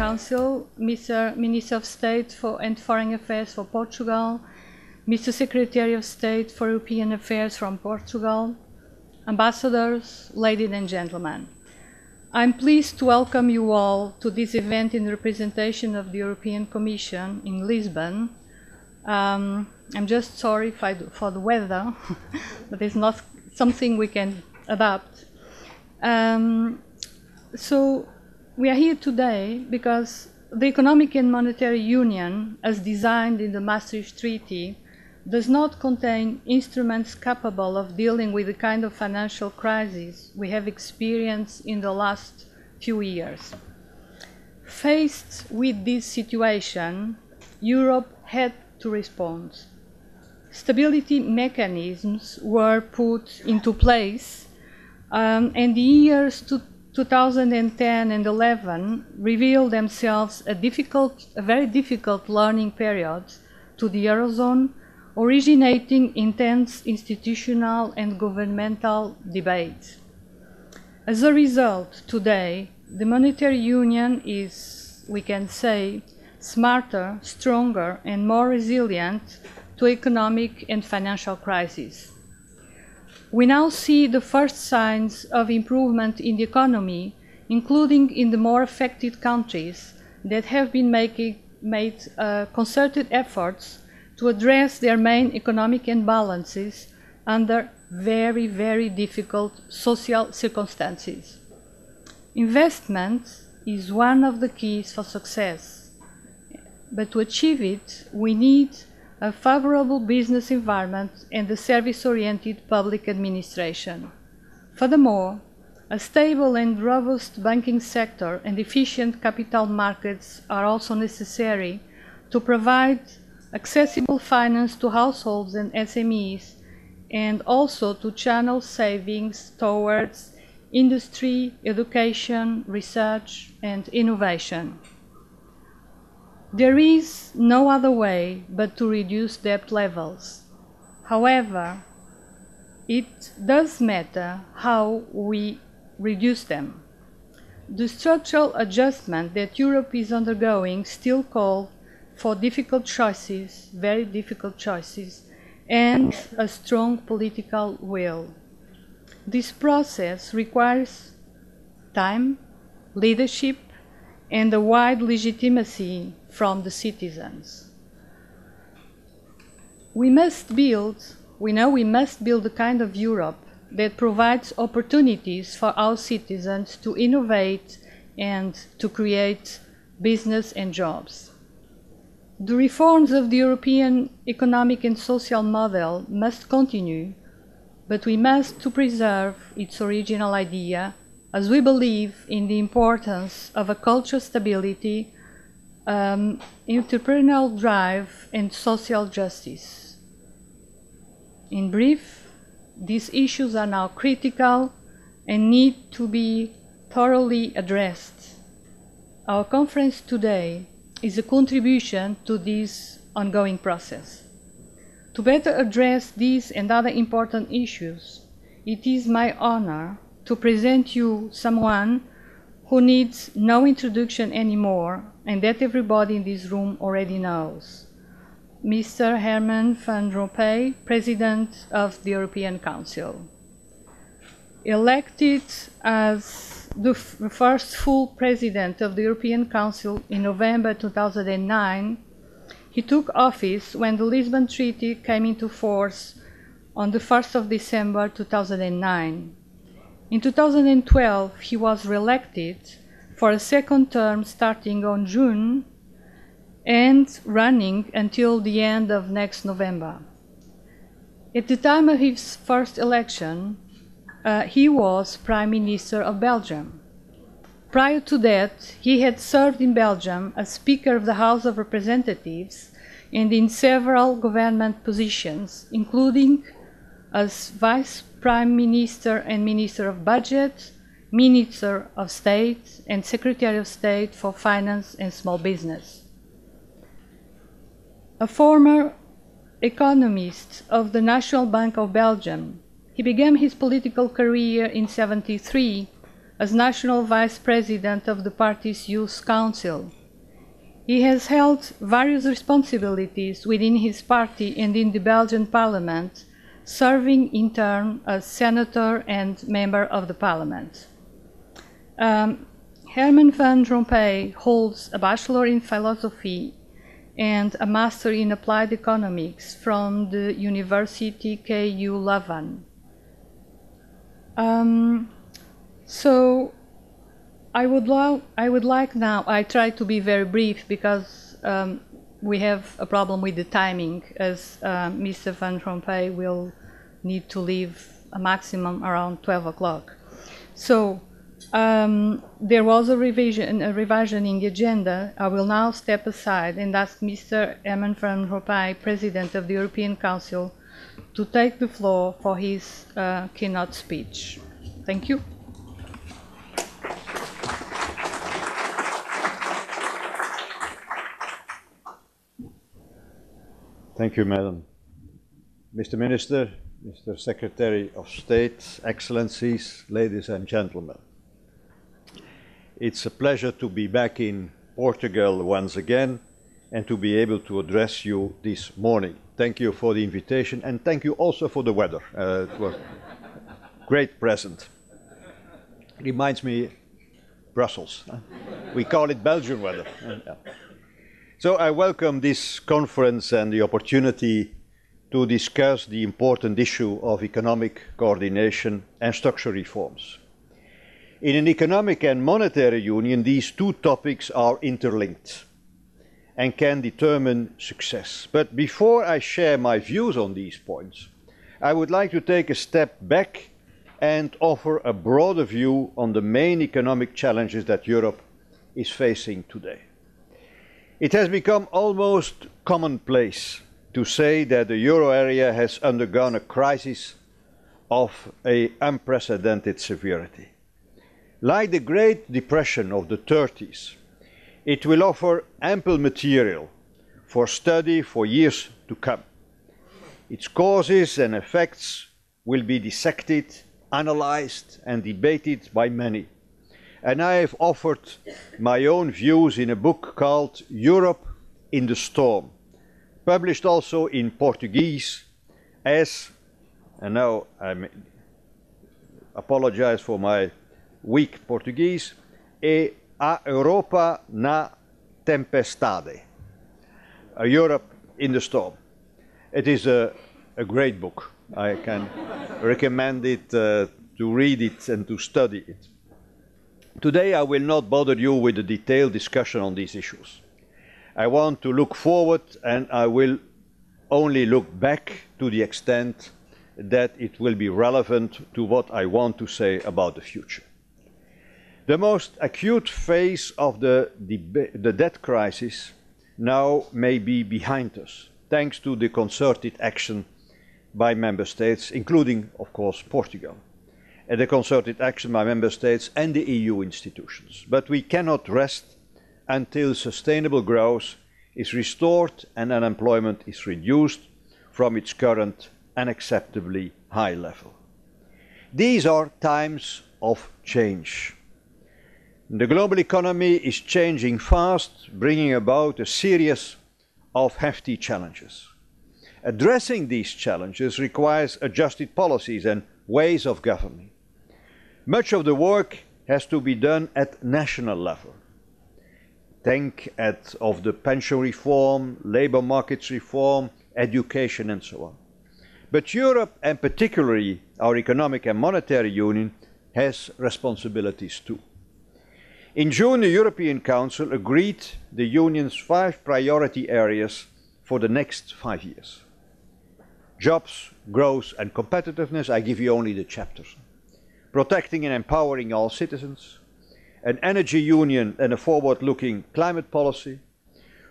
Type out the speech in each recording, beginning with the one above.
Council, Mr. Minister of State and Foreign Affairs for Portugal, Mr. Secretary of State for European Affairs from Portugal, ambassadors, ladies and gentlemen. I'm pleased to welcome you all to this event in representation of the European Commission in Lisbon. I'm just sorry for the weather, but it's not something we can adapt. So we are here today because the Economic and Monetary Union, as designed in the Maastricht Treaty, does not contain instruments capable of dealing with the kind of financial crisis we have experienced in the last few years. Faced with this situation, Europe had to respond. Stability mechanisms were put into place, and the years 2010 and 2011 revealed themselves a very difficult learning period to the Eurozone, originating intense institutional and governmental debate. As a result, today, the monetary union is, we can say, smarter, stronger, and more resilient to economic and financial crises. We now see the first signs of improvement in the economy, including in the more affected countries that have been made concerted efforts to address their main economic imbalances under very, very difficult social circumstances. Investment is one of the keys for success, but to achieve it, we need a favorable business environment and a service-oriented public administration. Furthermore, a stable and robust banking sector and efficient capital markets are also necessary to provide accessible finance to households and SMEs, and also to channel savings towards industry, education, research, and innovation. There is no other way but to reduce debt levels. However, it does matter how we reduce them. The structural adjustment that Europe is undergoing still calls for difficult choices, very difficult choices, and a strong political will. This process requires time, leadership, and a wide legitimacy from the citizens. We know we must build a kind of Europe that provides opportunities for our citizens to innovate and to create business and jobs. The reforms of the European economic and social model must continue, but we must preserve its original idea, as we believe in the importance of a cultural stability, entrepreneurial drive, and social justice. In brief, these issues are now critical and need to be thoroughly addressed. Our conference today is a contribution to this ongoing process. To better address these and other important issues, it is my honor to present you someone who needs no introduction anymore and that everybody in this room already knows. Mr. Herman Van Rompuy, President of the European Council. Elected as the first full President of the European Council in November 2009, he took office when the Lisbon Treaty came into force on the 1st of December 2009. In 2012, he was re-elected for a second term starting on June and running until the end of next November. At the time of his first election, he was Prime Minister of Belgium. Prior to that, he had served in Belgium as Speaker of the House of Representatives and in several government positions, including as Vice Prime Minister and Minister of Budget, Minister of State, and Secretary of State for Finance and Small Business. A former economist of the National Bank of Belgium, he began his political career in 1973 as National Vice President of the party's Youth Council, He has held various responsibilities within his party and in the Belgian Parliament, serving in turn as senator and member of the Parliament. Herman Van Rompuy holds a Bachelor in Philosophy and a Master in Applied Economics from the University KU Leuven. So I would like now, I try to be very brief because we have a problem with the timing, as Mr. Van Rompuy will need to leave a maximum around 12 o'clock. So there was a revision in the agenda. I will now step aside and ask Mr. Herman Van Rompuy, President of the European Council, to take the floor for his keynote speech. Thank you. Thank you, Madam. Mr. Minister, Mr. Secretary of State, Excellencies, ladies and gentlemen. It's a pleasure to be back in Portugal once again and to be able to address you this morning. Thank you for the invitation and thank you also for the weather. It was a great present. Reminds me Brussels. We call it Belgian weather. So I welcome this conference and the opportunity to discuss the important issue of economic coordination and structural reforms. In an economic and monetary union, these two topics are interlinked and can determine success. But before I share my views on these points, I would like to take a step back and offer a broader view on the main economic challenges that Europe is facing today. It has become almost commonplace to say that the euro area has undergone a crisis of an unprecedented severity. Like the Great Depression of the 30s, it will offer ample material for study for years to come. Its causes and effects will be dissected, analyzed and debated by many. And I have offered my own views in a book called Europe in the Storm, published also in Portuguese as, and now I apologize for my weak Portuguese, A Europa na Tempestade, a Europe in the Storm. It is a great book. I can recommend it to read it and to study it. Today I will not bother you with a detailed discussion on these issues. I want to look forward and I will only look back to the extent that it will be relevant to what I want to say about the future. The most acute phase of the debt crisis now may be behind us, thanks to the concerted action by member states, including, of course, Portugal, and the concerted action by member states and the EU institutions. But we cannot rest until sustainable growth is restored and unemployment is reduced from its current unacceptably high level. These are times of change. The global economy is changing fast, bringing about a series of hefty challenges. Addressing these challenges requires adjusted policies and ways of governing. Much of the work has to be done at national level. Think of the pension reform, labour markets reform, education and so on. But Europe, and particularly our economic and monetary union, has responsibilities too. In June, the European Council agreed the Union's 5 priority areas for the next 5 years. Jobs, growth and competitiveness, I give you only the chapters. Protecting and empowering all citizens, an energy union and a forward-looking climate policy,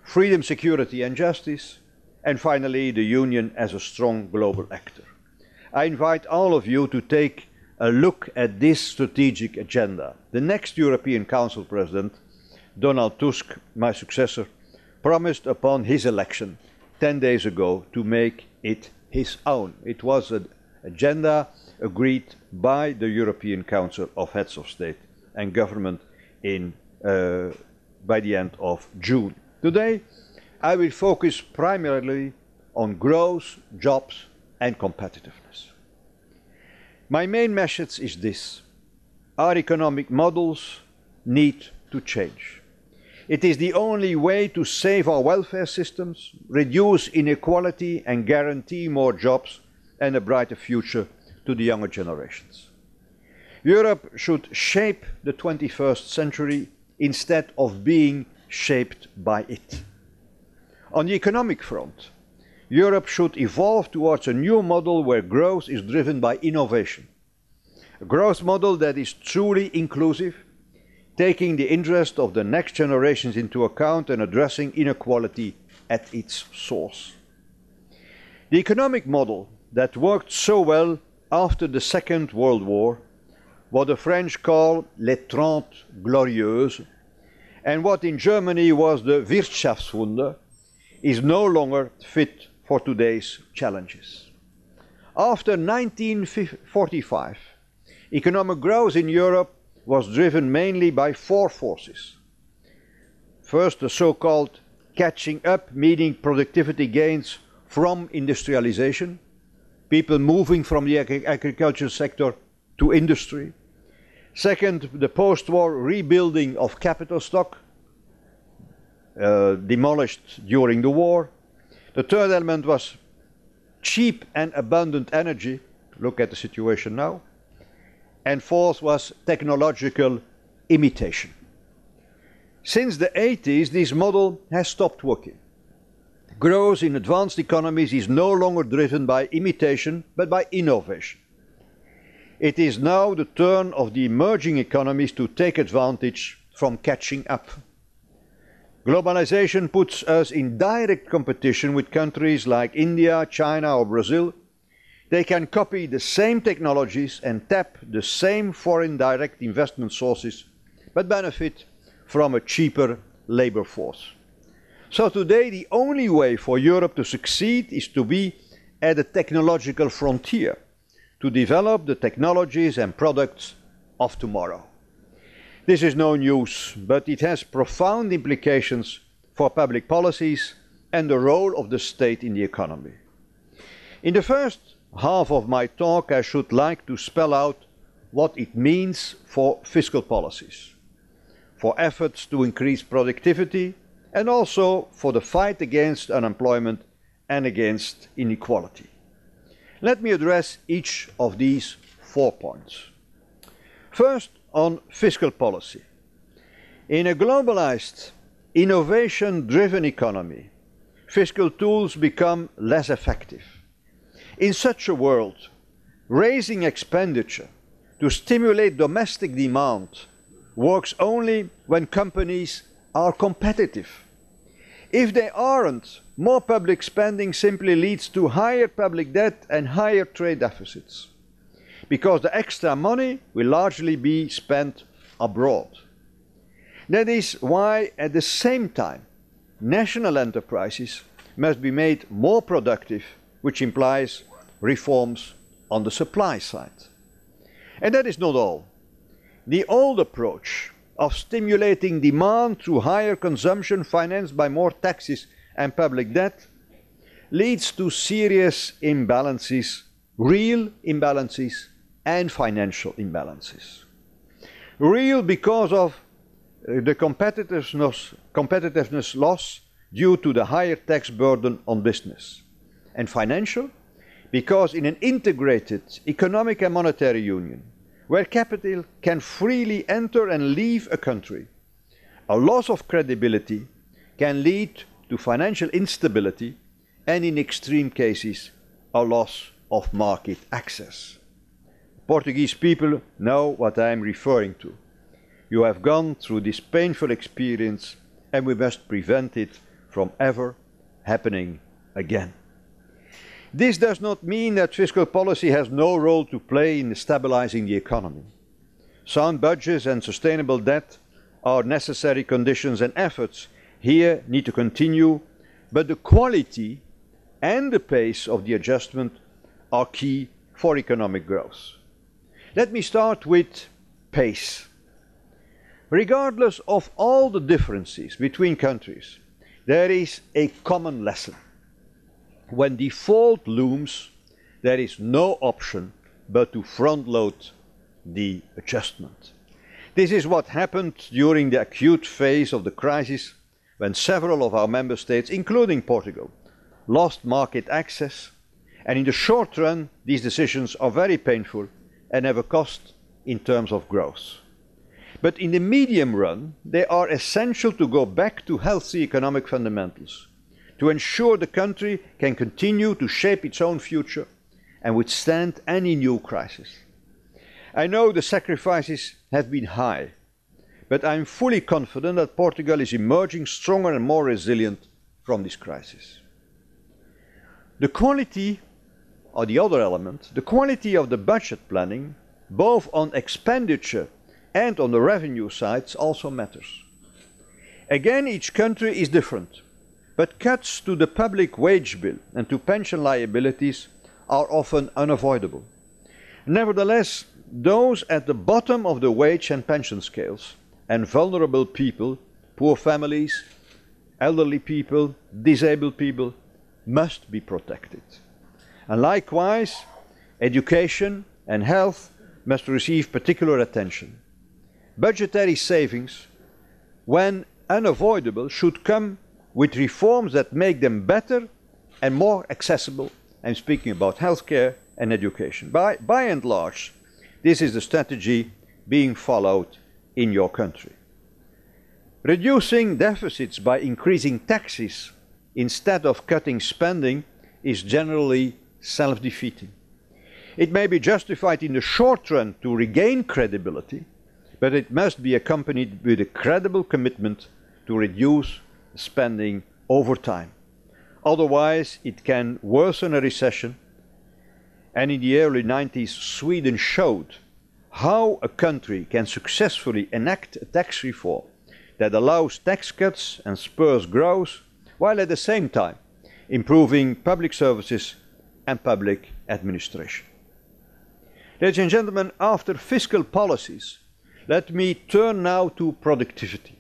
freedom, security and justice, and finally the Union as a strong global actor. I invite all of you to take a look at this strategic agenda. The next European Council President, Donald Tusk, my successor, promised upon his election 10 days ago to make it his own. It was an agenda agreed by the European Council of Heads of State and Government by the end of June. Today, I will focus primarily on growth, jobs, and competitiveness. My main message is this: our economic models need to change. It is the only way to save our welfare systems, reduce inequality, and guarantee more jobs and a brighter future to the younger generations. Europe should shape the 21st century instead of being shaped by it. On the economic front, Europe should evolve towards a new model where growth is driven by innovation. A growth model that is truly inclusive, taking the interest of the next generations into account and addressing inequality at its source. The economic model that worked so well after the Second World War, what the French call les Trente Glorieuses, and what in Germany was the Wirtschaftswunder, is no longer fit for today's challenges. After 1945, economic growth in Europe was driven mainly by four forces. First, the so-called catching up, meaning productivity gains from industrialization, people moving from the agricultural sector to industry. Second, the post-war rebuilding of capital stock, demolished during the war. The third element was cheap and abundant energy. Look at the situation now. And fourth was technological imitation. Since the 80s, this model has stopped working. Growth in advanced economies is no longer driven by imitation, but by innovation. It is now the turn of the emerging economies to take advantage from catching up. Globalization puts us in direct competition with countries like India, China, or Brazil. They can copy the same technologies and tap the same foreign direct investment sources, but benefit from a cheaper labor force. So today, the only way for Europe to succeed is to be at the technological frontier, to develop the technologies and products of tomorrow. This is no news, but it has profound implications for public policies and the role of the state in the economy. In the first half of my talk, I should like to spell out what it means for fiscal policies, for efforts to increase productivity, and also for the fight against unemployment and against inequality. Let me address each of these 4 points. First, on fiscal policy. In a globalized, innovation-driven economy, fiscal tools become less effective. In such a world, raising expenditure to stimulate domestic demand works only when companies are competitive. If they aren't, more public spending simply leads to higher public debt and higher trade deficits, because the extra money will largely be spent abroad. That is why, at the same time, national enterprises must be made more productive, which implies reforms on the supply side. And that is not all. The old approach of stimulating demand through higher consumption financed by more taxes and public debt leads to serious imbalances, real imbalances and financial imbalances. Real because of the competitiveness loss due to the higher tax burden on business. And financial because in an integrated economic and monetary union, where capital can freely enter and leave a country, a loss of credibility can lead to financial instability and, in extreme cases, a loss of market access. Portuguese people know what I am referring to. You have gone through this painful experience, and we must prevent it from ever happening again. This does not mean that fiscal policy has no role to play in stabilizing the economy. Sound budgets and sustainable debt are necessary conditions, and efforts here need to continue, but the quality and the pace of the adjustment are key for economic growth. Let me start with pace. Regardless of all the differences between countries, there is a common lesson. When default looms, there is no option but to front-load the adjustment. This is what happened during the acute phase of the crisis, when several of our member states, including Portugal, lost market access, and in the short run, these decisions are very painful and have a cost in terms of growth. But in the medium run, they are essential to go back to healthy economic fundamentals, to ensure the country can continue to shape its own future and withstand any new crisis. I know the sacrifices have been high, but I am fully confident that Portugal is emerging stronger and more resilient from this crisis. The quality, or the other element, the quality of the budget planning, both on expenditure and on the revenue sides, also matters. Again, each country is different, but cuts to the public wage bill and to pension liabilities are often unavoidable. Nevertheless, those at the bottom of the wage and pension scales and vulnerable people, poor families, elderly people, disabled people, must be protected. And likewise, education and health must receive particular attention. Budgetary savings, when unavoidable, should come with reforms that make them better and more accessible. I'm speaking about healthcare and education. By and large, this is the strategy being followed in your country. Reducing deficits by increasing taxes instead of cutting spending is generally self-defeating. It may be justified in the short run to regain credibility, but it must be accompanied with a credible commitment to reduce spending over time. Otherwise, it can worsen a recession. And in the early 90s, Sweden showed how a country can successfully enact a tax reform that allows tax cuts and spurs growth, while at the same time improving public services and public administration. Ladies and gentlemen, after fiscal policies, let me turn now to productivity.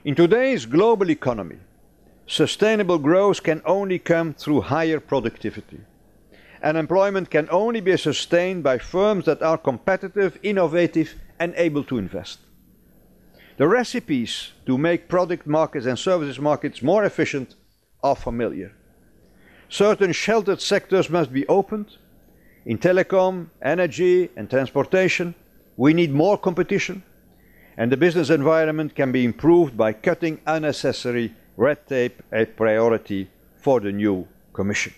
In today's global economy, sustainable growth can only come through higher productivity. Unemployment can only be sustained by firms that are competitive, innovative, and able to invest. The recipes to make product markets and services markets more efficient are familiar. Certain sheltered sectors must be opened. In telecom, energy, and transportation, we need more competition, and the business environment can be improved by cutting unnecessary red tape, a priority for the new Commission.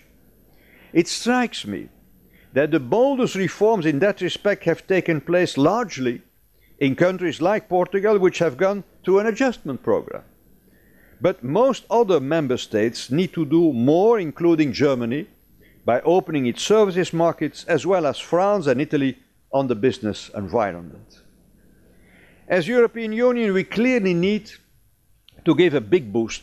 It strikes me that the boldest reforms in that respect have taken place largely in countries like Portugal, which have gone through an adjustment program. But most other member states need to do more, including Germany, by opening its services markets, as well as France and Italy on the business environment. As European Union, we clearly need to give a big boost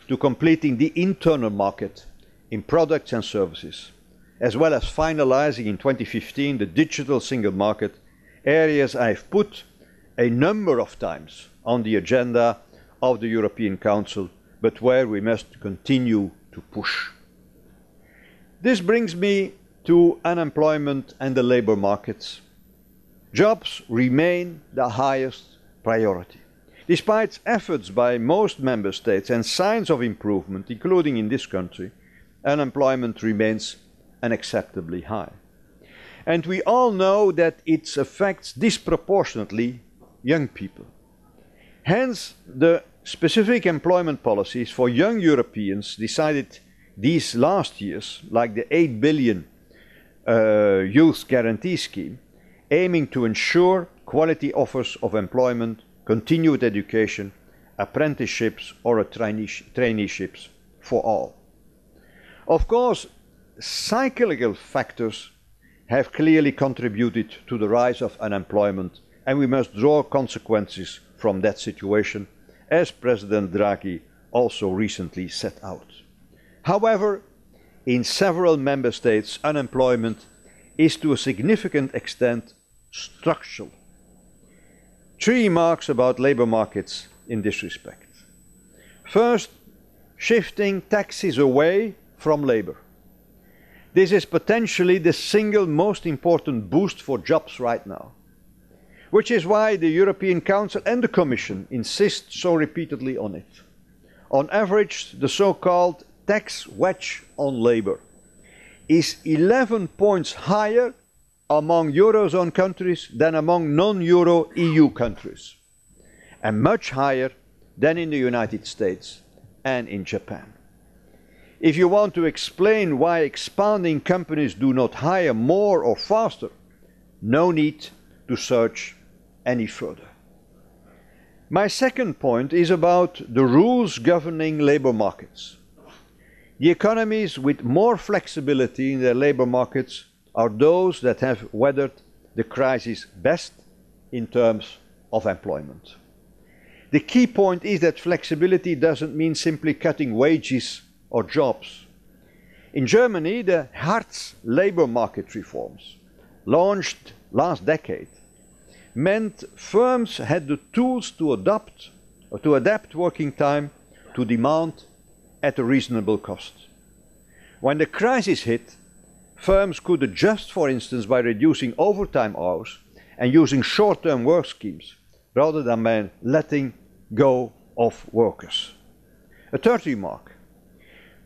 to completing the internal market in products and services, as well as finalizing in 2015 the digital single market, areas I have put a number of times on the agenda of the European Council, but where we must continue to push. This brings me to unemployment and the labour markets. Jobs remain the highest priority. Despite efforts by most member states and signs of improvement, including in this country, unemployment remains unacceptably high. And we all know that it affects disproportionately young people. Hence, the specific employment policies for young Europeans decided these last years, like the 8 billion Youth Guarantee Scheme, aiming to ensure quality offers of employment, continued education, apprenticeships or traineeships for all. Of course, cyclical factors have clearly contributed to the rise of unemployment, and we must draw consequences from that situation, as President Draghi also recently set out. However, in several member states, unemployment is to a significant extent structural. 3 remarks about labour markets in this respect. First, shifting taxes away from labor. This is potentially the single most important boost for jobs right now, which is why the European Council and the Commission insist so repeatedly on it. On average, the so-called tax wedge on labor is 11 points higher among Eurozone countries than among non-Euro EU countries, and much higher than in the United States and in Japan. If you want to explain why expanding companies do not hire more or faster, no need to search any further. My second point is about the rules governing labour markets. The economies with more flexibility in their labour markets are those that have weathered the crisis best in terms of employment. The key point is that flexibility doesn't mean simply cutting wages or jobs. In Germany, the Hartz labour market reforms, launched last decade, meant firms had the tools to adapt working time to demand at a reasonable cost. When the crisis hit, firms could adjust, for instance, by reducing overtime hours and using short-term work schemes, rather than by letting go of workers. A third remark.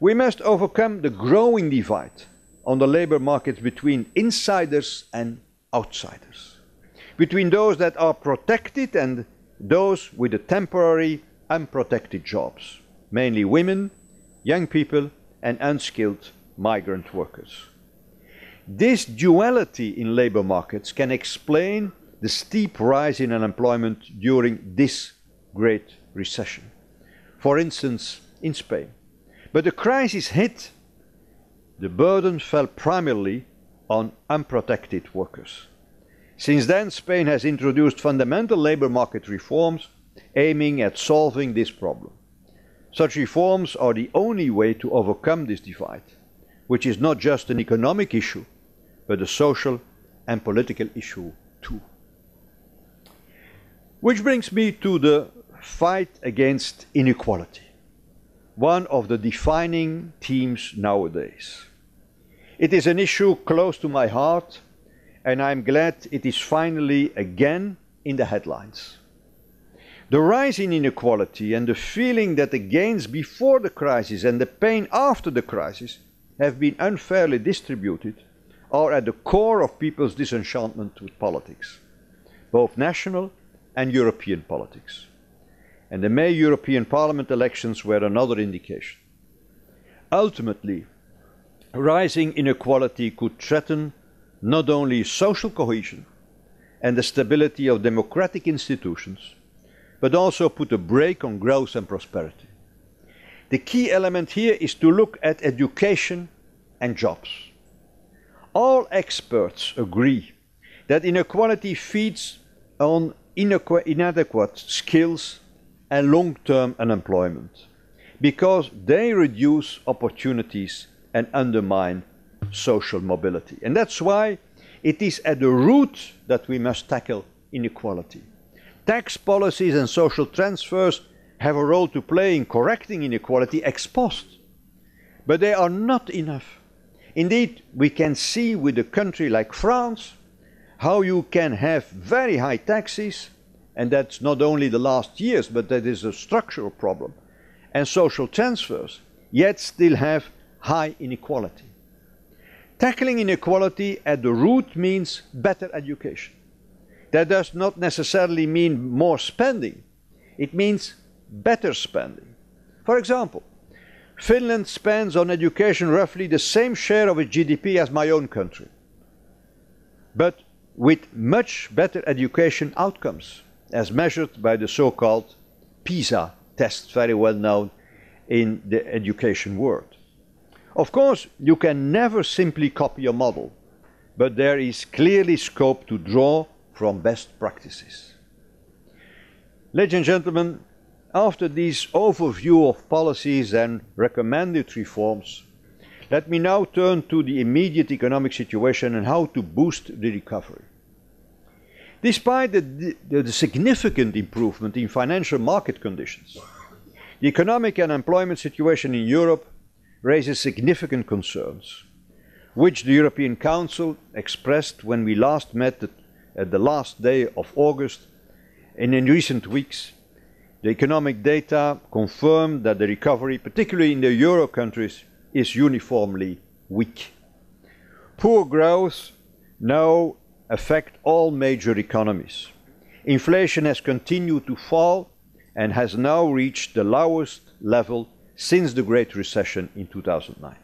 We must overcome the growing divide on the labour markets between insiders and outsiders, between those that are protected and those with the temporary, unprotected jobs, mainly women, young people and unskilled migrant workers. This duality in labour markets can explain the steep rise in unemployment during this Great Recession, for instance in Spain. But the crisis hit, the burden fell primarily on unprotected workers. Since then, Spain has introduced fundamental labour market reforms aiming at solving this problem. Such reforms are the only way to overcome this divide, which is not just an economic issue, but a social and political issue too. Which brings me to the fight against inequality, one of the defining themes nowadays. It is an issue close to my heart, and I'm glad it is finally again in the headlines. The rise in inequality and the feeling that the gains before the crisis and the pain after the crisis have been unfairly distributed are at the core of people's disenchantment with politics, both national and European politics. And the May European Parliament elections were another indication. Ultimately, rising inequality could threaten not only social cohesion and the stability of democratic institutions, but also put a brake on growth and prosperity. The key element here is to look at education and jobs. All experts agree that inequality feeds on inadequate skills and long-term unemployment, because they reduce opportunities and undermine social mobility. And that's why it is at the root that we must tackle inequality. Tax policies and social transfers have a role to play in correcting inequality ex post, but they are not enough. Indeed, we can see with a country like France how you can have very high taxes, and that's not only the last years, but that is a structural problem, and social transfers, yet still have high inequality. Tackling inequality at the root means better education. That does not necessarily mean more spending. It means better spending. For example, Finland spends on education roughly the same share of its GDP as my own country, but with much better education outcomes, as measured by the so-called PISA test, very well known in the education world. Of course, you can never simply copy a model, but there is clearly scope to draw from best practices. Ladies and gentlemen, after this overview of policies and recommended reforms, let me now turn to the immediate economic situation and how to boost the recovery. Despite the significant improvement in financial market conditions, The economic and employment situation in Europe raises significant concerns, which the European Council expressed when we last met at the last day of August. And in recent weeks, the economic data confirmed that the recovery, particularly in the euro countries, is uniformly weak. Poor growth now affects all major economies. Inflation has continued to fall and has now reached the lowest level since the Great Recession in 2009.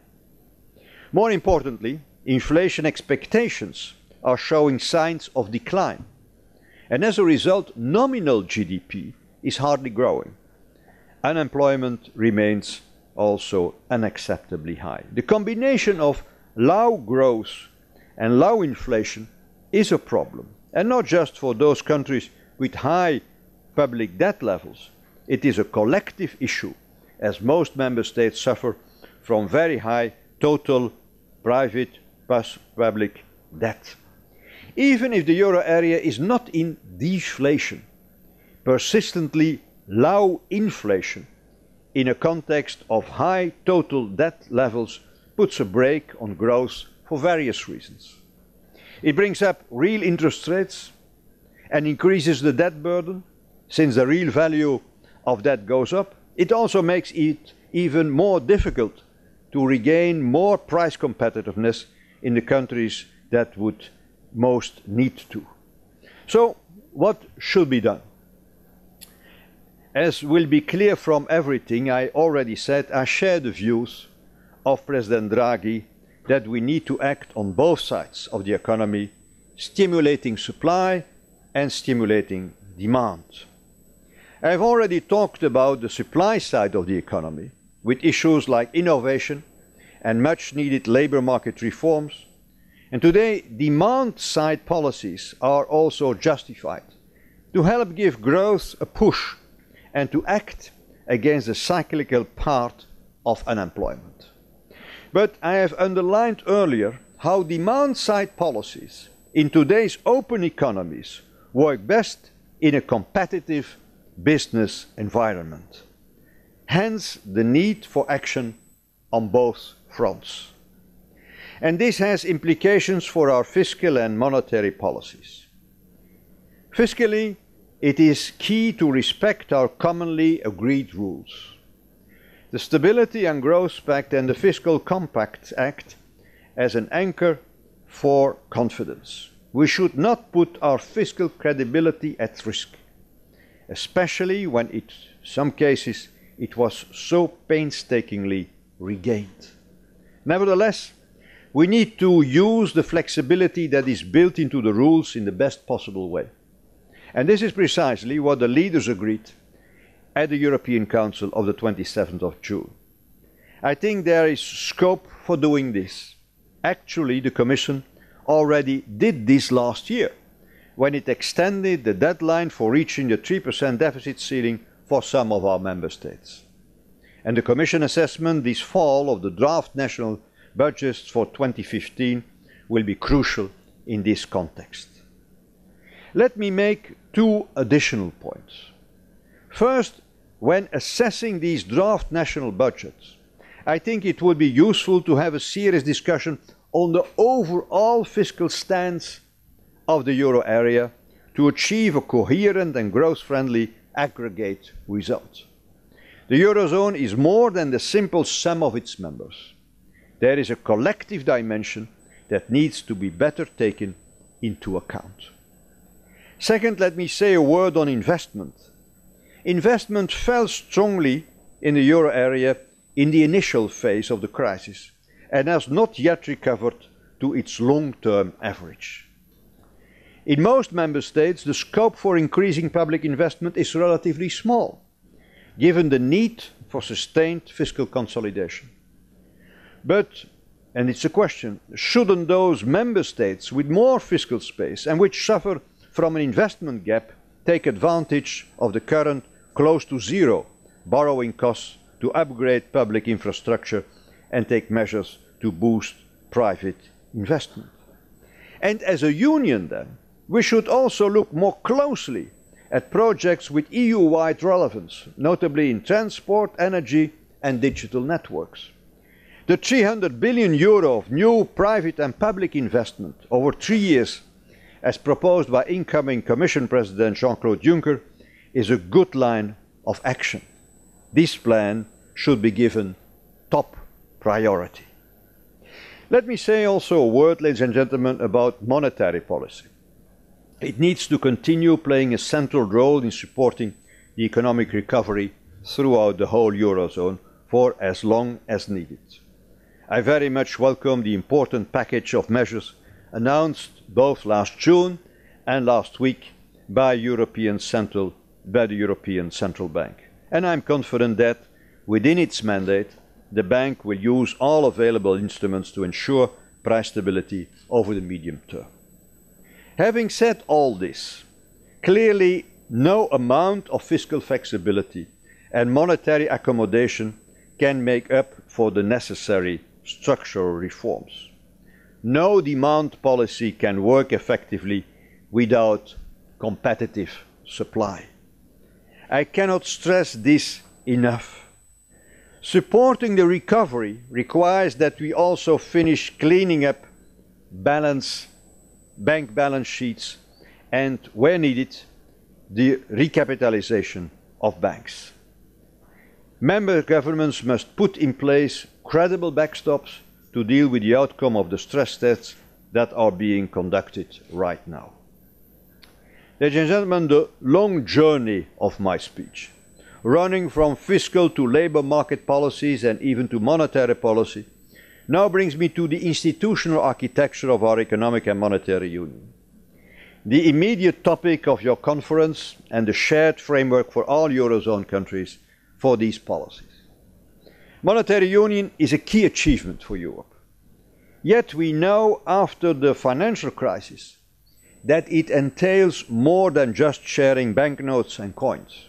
More importantly, inflation expectations are showing signs of decline, and as a result, nominal GDP is hardly growing. Unemployment remains also unacceptably high. The combination of low growth and low inflation is a problem, and not just for those countries with high public debt levels. It is a collective issue, as most member states suffer from very high total private plus public debt. Even if the euro area is not in deflation, persistently low inflation in a context of high total debt levels puts a brake on growth for various reasons. It brings up real interest rates and increases the debt burden, since the real value of debt goes up. It also makes it even more difficult to regain more price competitiveness in the countries that would most need to. So, what should be done? As will be clear from everything I already said, I share the views of President Draghi that we need to act on both sides of the economy, stimulating supply and stimulating demand. I have already talked about the supply side of the economy, with issues like innovation and much needed labour market reforms. And today, demand side policies are also justified to help give growth a push and to act against the cyclical part of unemployment. But I have underlined earlier how demand side policies in today's open economies work best in a competitive business environment. Hence the need for action on both fronts. And this has implications for our fiscal and monetary policies. Fiscally, it is key to respect our commonly agreed rules. The Stability and Growth Pact and the Fiscal Compact act as an anchor for confidence. We should not put our fiscal credibility at risk, especially when in some cases it was so painstakingly regained. Nevertheless, we need to use the flexibility that is built into the rules in the best possible way. And this is precisely what the leaders agreed at the European Council of the 27th of June. I think there is scope for doing this. Actually, the Commission already did this last year, when it extended the deadline for reaching the 3% deficit ceiling for some of our member states. And the Commission assessment this fall of the draft national budgets for 2015 will be crucial in this context. Let me make two additional points. First, when assessing these draft national budgets, I think it would be useful to have a serious discussion on the overall fiscal stance of the euro area to achieve a coherent and growth-friendly aggregate result. The Eurozone is more than the simple sum of its members. There is a collective dimension that needs to be better taken into account. Second, let me say a word on investment. Investment fell strongly in the euro area in the initial phase of the crisis and has not yet recovered to its long-term average. In most member states, the scope for increasing public investment is relatively small, given the need for sustained fiscal consolidation. But, and it's a question, shouldn't those member states with more fiscal space and which suffer from an investment gap take advantage of the current close to zero borrowing costs to upgrade public infrastructure and take measures to boost private investment? And as a union then, we should also look more closely at projects with EU-wide relevance, notably in transport, energy and digital networks. The €300 billion of new private and public investment over 3 years, as proposed by incoming Commission President Jean-Claude Juncker, is a good line of action. This plan should be given top priority. Let me say also a word, ladies and gentlemen, about monetary policy. It needs to continue playing a central role in supporting the economic recovery throughout the whole Eurozone for as long as needed. I very much welcome the important package of measures announced both last June and last week by the European Central Bank. And I am confident that, within its mandate, the bank will use all available instruments to ensure price stability over the medium term. Having said all this, clearly no amount of fiscal flexibility and monetary accommodation can make up for the necessary structural reforms. No demand policy can work effectively without competitive supply. I cannot stress this enough. Supporting the recovery requires that we also finish cleaning up bank balance sheets and, where needed, the recapitalization of banks. Member governments must put in place credible backstops to deal with the outcome of the stress tests that are being conducted right now. Ladies and gentlemen, the long journey of my speech, running from fiscal to labour market policies and even to monetary policy, now brings me to the institutional architecture of our economic and monetary union. The immediate topic of your conference and the shared framework for all Eurozone countries for these policies. Monetary union is a key achievement for Europe. Yet we know after the financial crisis that it entails more than just sharing banknotes and coins.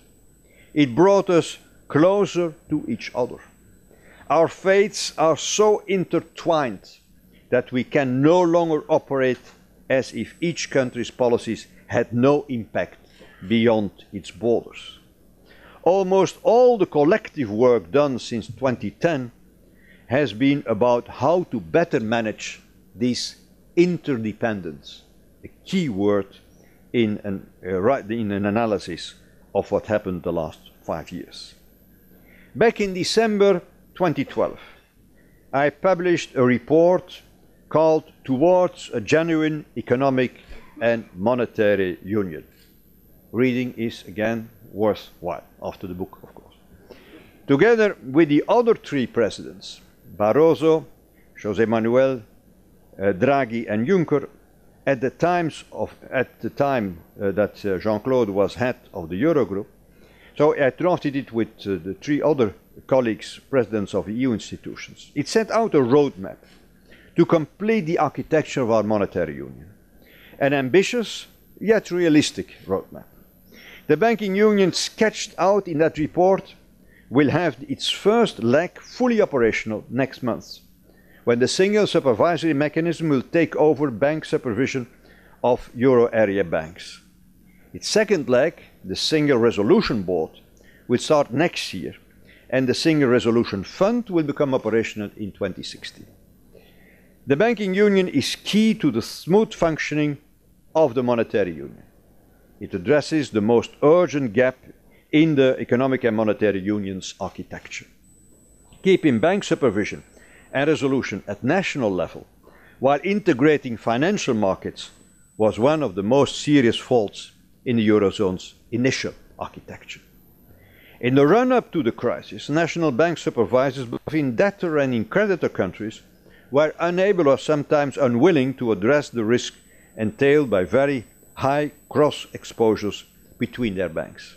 It brought us closer to each other. Our fates are so intertwined that we can no longer operate as if each country's policies had no impact beyond its borders. Almost all the collective work done since 2010 has been about how to better manage this interdependence, a key word in an analysis of what happened the last 5 years. Back in December 2012, I published a report called Towards a Genuine Economic and Monetary Union. Reading is again worthwhile, after the book, of course. Together with the other 3 presidents, Barroso, José Manuel, Draghi and Juncker, at the time that Jean-Claude was head of the Eurogroup, so I drafted it with the 3 other colleagues, presidents of EU institutions. It set out a roadmap to complete the architecture of our monetary union, an ambitious yet realistic roadmap. The banking union sketched out in that report will have its first leg fully operational next month, when the single supervisory mechanism will take over bank supervision of euro area banks. Its second leg, the Single Resolution Board, will start next year, and the Single Resolution Fund will become operational in 2016. The banking union is key to the smooth functioning of the monetary union. It addresses the most urgent gap in the economic and monetary union's architecture. Keeping bank supervision and resolution at national level while integrating financial markets was one of the most serious faults in the Eurozone's initial architecture. In the run-up to the crisis, national bank supervisors, both in debtor and in creditor countries, were unable or sometimes unwilling to address the risk entailed by very high cross exposures between their banks.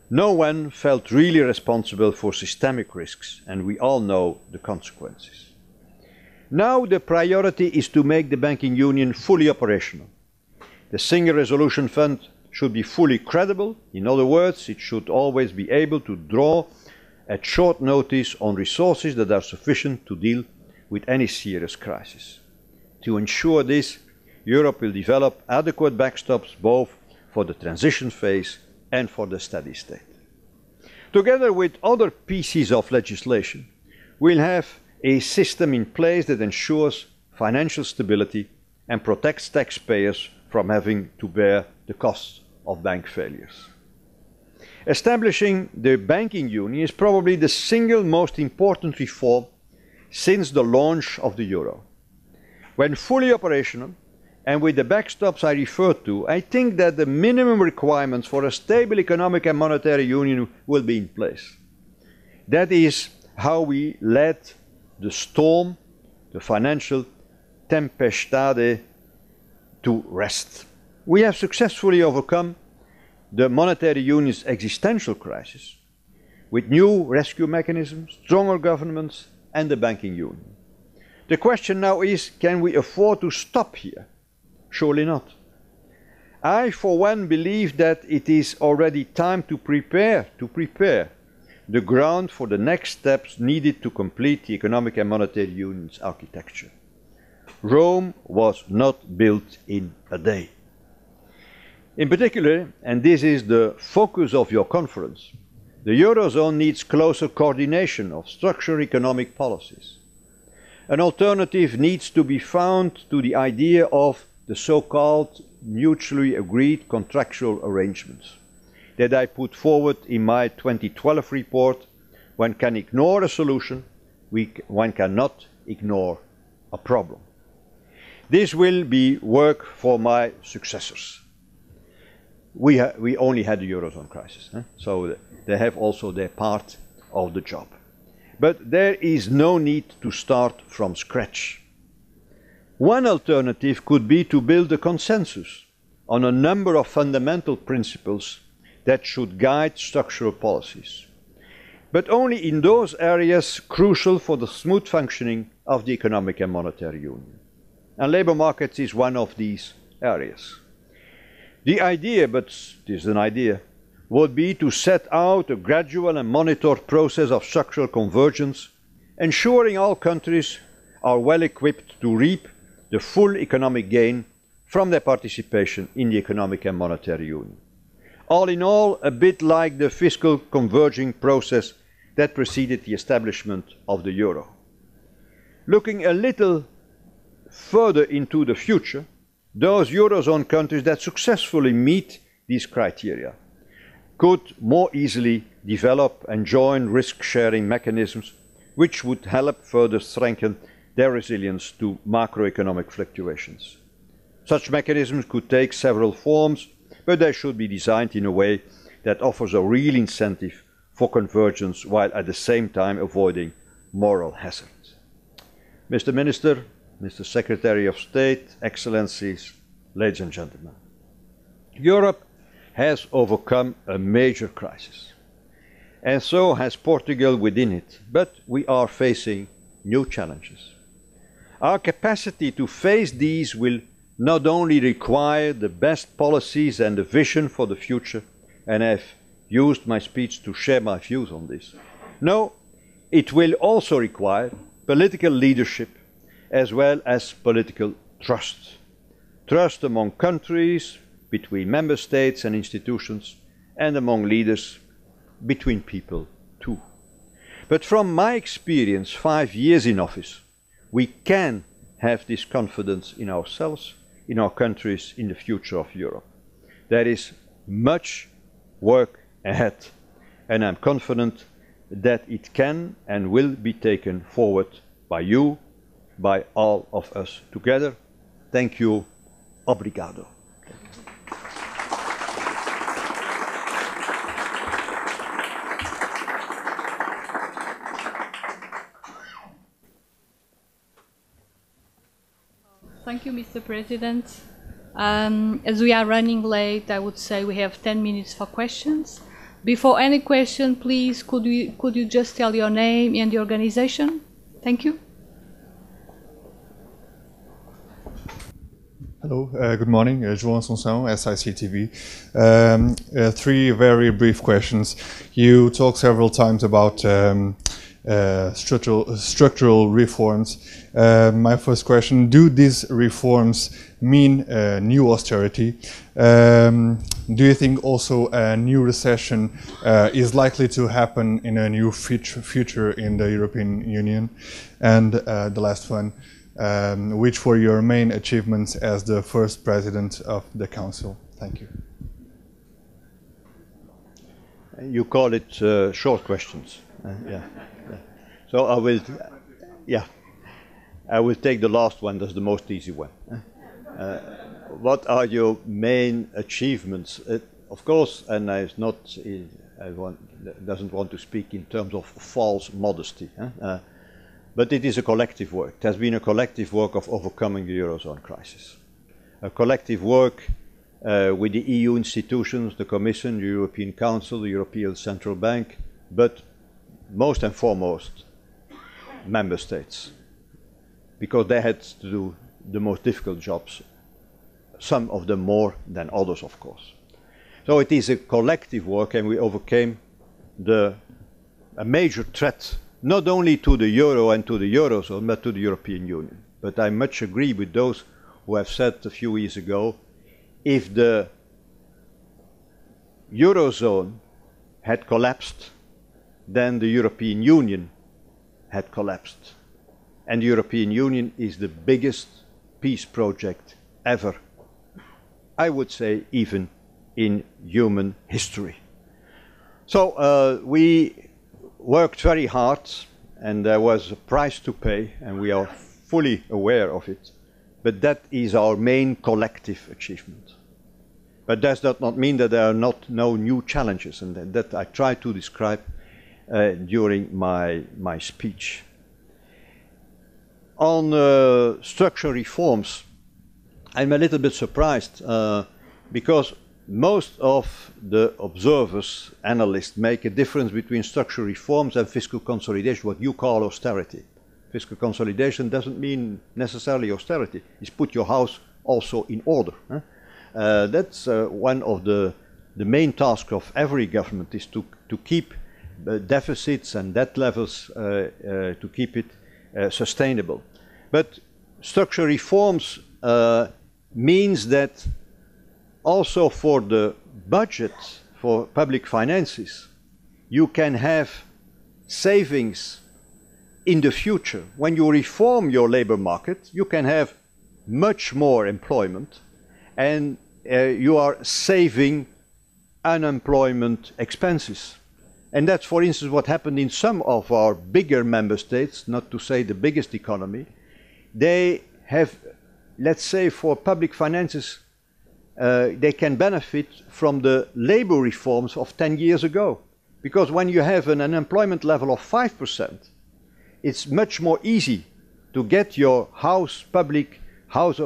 No one felt really responsible for systemic risks, and we all know the consequences. Now the priority is to make the banking union fully operational. The Single Resolution Fund should be fully credible. In other words, it should always be able to draw at short notice on resources that are sufficient to deal with any serious crisis. To ensure this, Europe will develop adequate backstops both for the transition phase and for the steady state. Together with other pieces of legislation, we'll have a system in place that ensures financial stability and protects taxpayers from having to bear the costs of bank failures. Establishing the banking union is probably the single most important reform since the launch of the euro. When fully operational, and with the backstops I referred to, I think that the minimum requirements for a stable economic and monetary union will be in place. That is how we led the storm, the financial tempestade, to rest. We have successfully overcome the monetary union's existential crisis with new rescue mechanisms, stronger governments, and the banking union. The question now is, can we afford to stop here? Surely not. I, for one, believe that it is already time to prepare the ground for the next steps needed to complete the economic and monetary union's architecture. Rome was not built in a day. In particular, and this is the focus of your conference, the Eurozone needs closer coordination of structural economic policies. An alternative needs to be found to the idea of the so-called mutually agreed contractual arrangements that I put forward in my 2012 report. One can ignore a solution, one cannot ignore a problem. This will be work for my successors. We only had the Eurozone crisis, so they have also their part of the job. But there is no need to start from scratch. One alternative could be to build a consensus on a number of fundamental principles that should guide structural policies, but only in those areas crucial for the smooth functioning of the economic and monetary union. And labour markets is one of these areas. The idea, but it is an idea, would be to set out a gradual and monitored process of structural convergence, ensuring all countries are well equipped to reap the full economic gain from their participation in the economic and monetary union. All in all, a bit like the fiscal converging process that preceded the establishment of the euro. Looking a little further into the future, those Eurozone countries that successfully meet these criteria could more easily develop and join risk-sharing mechanisms which would help further strengthen their resilience to macroeconomic fluctuations. Such mechanisms could take several forms, but they should be designed in a way that offers a real incentive for convergence while at the same time avoiding moral hazards. Mr. Minister, Mr. Secretary of State, Excellencies, ladies and gentlemen, Europe has overcome a major crisis, and so has Portugal within it, but we are facing new challenges. Our capacity to face these will not only require the best policies and a vision for the future, and I have used my speech to share my views on this. No, it will also require political leadership as well as political trust. Trust among countries, between member states and institutions, and among leaders, between people too. But from my experience, 5 years in office, we can have this confidence in ourselves, in our countries, in the future of Europe. There is much work ahead, and I'm confident that it can and will be taken forward by you, by all of us together. Thank you. Obrigado. Thank you, Mr. President. As we are running late, I would say we have 10 minutes for questions. Before any question, please, could you just tell your name and the organization? Thank you. Hello, good morning. João Assunção, SICTV. 3 very brief questions. You talked several times about structural reforms. My first question, do these reforms mean new austerity? Do you think also a new recession is likely to happen in a new future in the European Union? And the last one, which were your main achievements as the first president of the Council? Thank you. You call it short questions. Yeah. So I will take the last one. That's the most easy one. What are your main achievements? Of course, and doesn't want to speak in terms of false modesty. But it is a collective work. It has been a collective work of overcoming the Eurozone crisis. A collective work with the EU institutions, the Commission, the European Council, the European Central Bank, but most and foremost, member states, because they had to do the most difficult jobs, some of them more than others, of course. So it is a collective work, and we overcame a major threat, not only to the euro and to the Eurozone, but to the European Union. But I much agree with those who have said a few years ago, if the Eurozone had collapsed, then the European Union had collapsed. And the European Union is the biggest peace project ever, I would say even in human history. So we worked very hard, and there was a price to pay, and we are fully aware of it, but that is our main collective achievement. But that does not mean that there are no new challenges, and that I try to describe during my speech. On structural reforms, I'm a little bit surprised because most of the observers, analysts, make a difference between structural reforms and fiscal consolidation, what you call austerity. Fiscal consolidation doesn't mean necessarily austerity. It's put your house also in order. That's one of the main tasks of every government, is to keep deficits and debt levels, to keep it sustainable. But structural reforms means that also for the budget, for public finances, you can have savings in the future. When you reform your labor market, you can have much more employment, and you are saving unemployment expenses. And that's, for instance, what happened in some of our bigger member states, not to say the biggest economy. They have, let's say, for public finances, they can benefit from the labor reforms of 10 years ago. Because when you have an unemployment level of 5%, it's much more easy to get your the house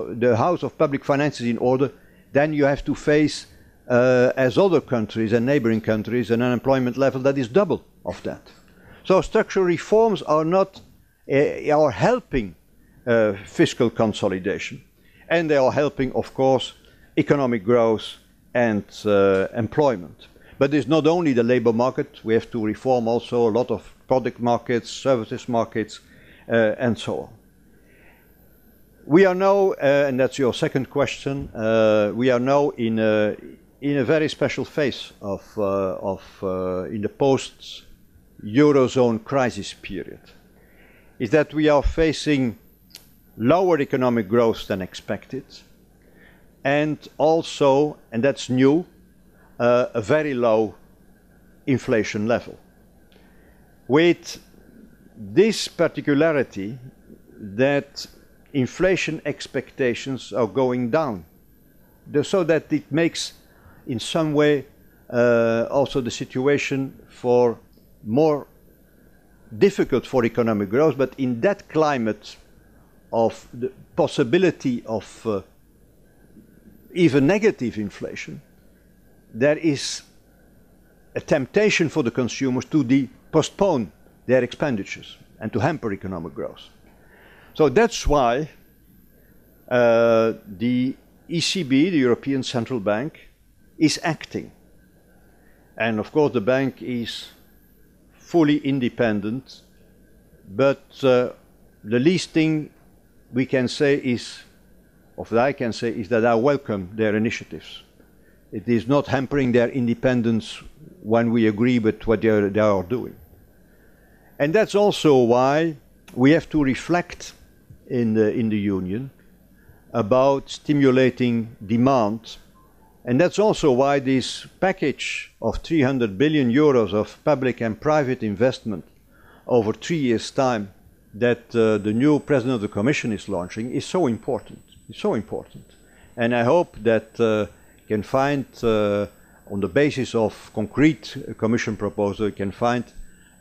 of public finances in order than you have to face, as other countries and neighboring countries, an unemployment level that is double of that. So structural reforms are helping fiscal consolidation, and they are helping, of course, economic growth and employment. But it's not only the labor market. We have to reform also a lot of product markets, services markets, and so on. We are now, and that's your second question, we are now in a very special phase in the post-Eurozone crisis period. Is that we are facing lower economic growth than expected, and also, and that's new, a very low inflation level. With this particularity that inflation expectations are going down, so that it makes in some way also the situation for more difficult for economic growth. But in that climate of the possibility of even negative inflation, there is a temptation for the consumers to postpone their expenditures and to hamper economic growth. So that's why the ECB, the European Central Bank, is acting. And of course the bank is fully independent but the least thing we can say is, or that I can say, is that I welcome their initiatives. It is not hampering their independence when we agree with what they are doing. And that's also why we have to reflect in the Union about stimulating demand. And that's also why this package of 300 billion euros of public and private investment over 3 years' time that the new President of the Commission is launching is so important. It's so important. And I hope that can find, on the basis of concrete Commission proposal, can find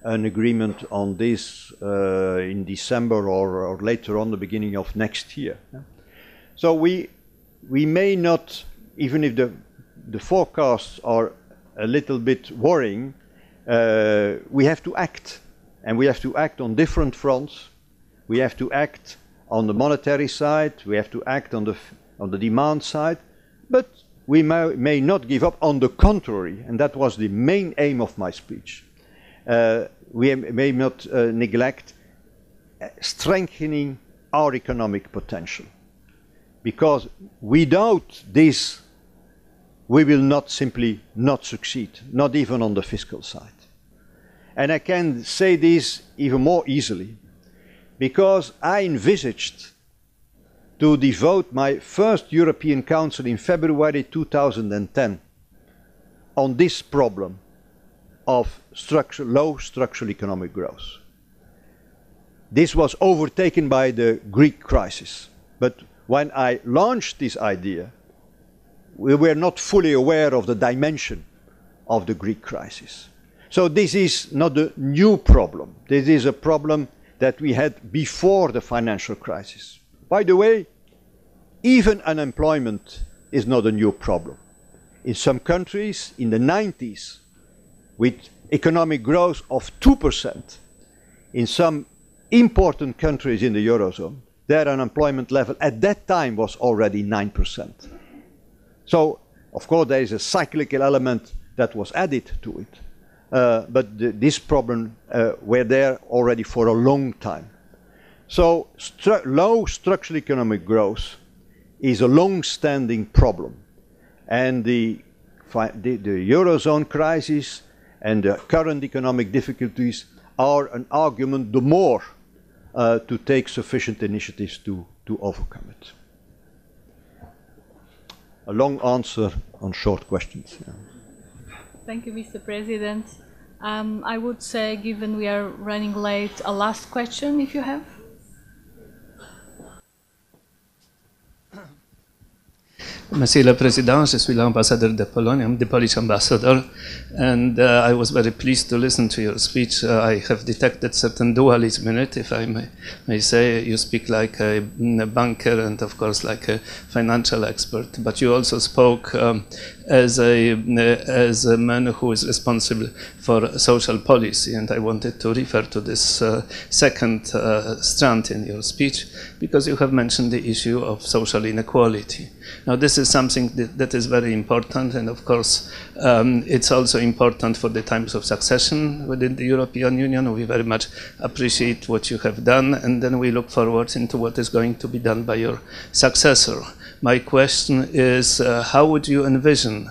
an agreement on this in December or later on, the beginning of next year. So we may not, even if the forecasts are a little bit worrying, we have to act. And we have to act on different fronts. We have to act on the monetary side. We have to act on the demand side. But we may not give up. On the contrary, and that was the main aim of my speech, we may not neglect strengthening our economic potential. Because without this, we will not simply not succeed, not even on the fiscal side. And I can say this even more easily, because I envisaged to devote my first European Council in February 2010 on this problem of low structural economic growth. This was overtaken by the Greek crisis. But when I launched this idea, we were not fully aware of the dimension of the Greek crisis. So this is not a new problem. This is a problem that we had before the financial crisis. By the way, even unemployment is not a new problem. In some countries, in the 90s, with economic growth of 2%, in some important countries in the Eurozone, their unemployment level at that time was already 9%. So, of course, there is a cyclical element that was added to it. But this problem were there already for a long time. So low structural economic growth is a long-standing problem. And the Eurozone crisis and the current economic difficulties are an argument the more to take sufficient initiatives to overcome it. A long answer on short questions. Yeah. Thank you, Mr. President. I would say, given we are running late, a last question, if you have. Monsieur le Président, je suis l'ambassadeur de Pologne. I'm the Polish ambassador, and I was very pleased to listen to your speech. I have detected certain dualism in it, if I may say. You speak like a banker and, of course, like a financial expert, but you also spoke as a man who is responsible for social policy, and I wanted to refer to this second strand in your speech, because you have mentioned the issue of social inequality. Now, this is something that is very important, and of course, it's also important for the times of succession within the European Union. We very much appreciate what you have done, and then we look forward into what is going to be done by your successor. My question is, how would you envision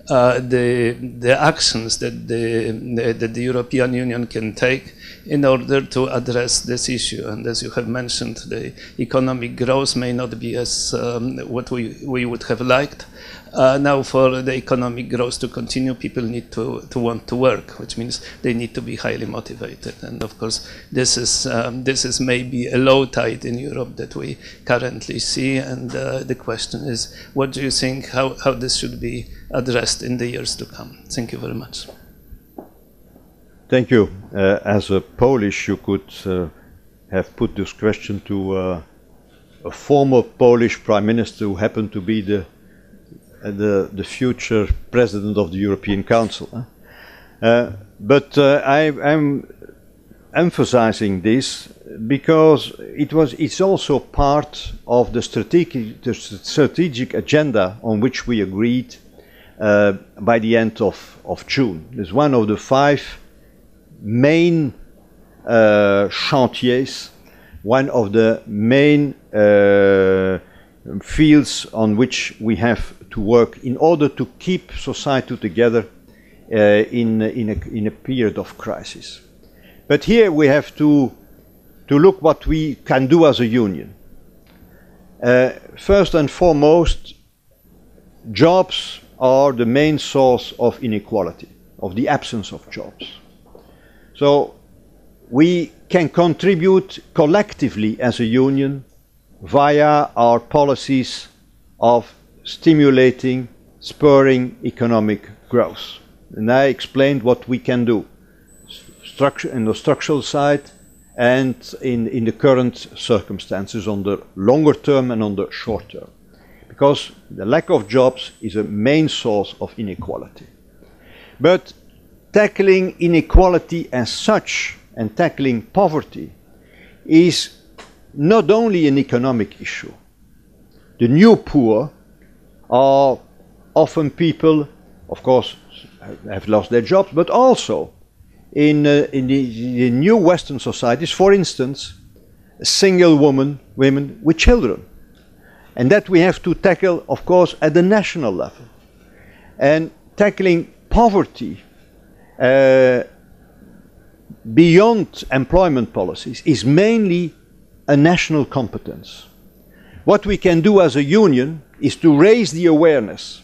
the actions that the European Union can take in order to address this issue? And as you have mentioned, the economic growth may not be as what we would have liked. Now, for the economic growth to continue, people need to want to work, which means they need to be highly motivated. And of course, this is maybe a low tide in Europe that we currently see. And the question is, what do you think, how this should be addressed in the years to come? Thank you very much. Thank you. As a Polish, you could have put this question to a former Polish Prime Minister who happened to be the future President of the European Council. But I'm emphasizing this because it's also part of the strategic agenda on which we agreed by the end of June. It's one of the 5 main chantiers, one of the main fields on which we have to work in order to keep society together in a period of crisis. But here we have to look what we can do as a union. First and foremost, jobs are the main source of inequality, of the absence of jobs. So we can contribute collectively as a union via our policies of stimulating, spurring economic growth. And I explained what we can do in the structural side and in the current circumstances on the longer term and on the short term. Because the lack of jobs is a main source of inequality. But tackling inequality as such and tackling poverty is not only an economic issue. The new poor are often people, of course, have lost their jobs, but also in the new Western societies, for instance, single women with children. And that we have to tackle, of course, at the national level. And tackling poverty beyond employment policies is mainly a national competence. What we can do as a union is to raise the awareness,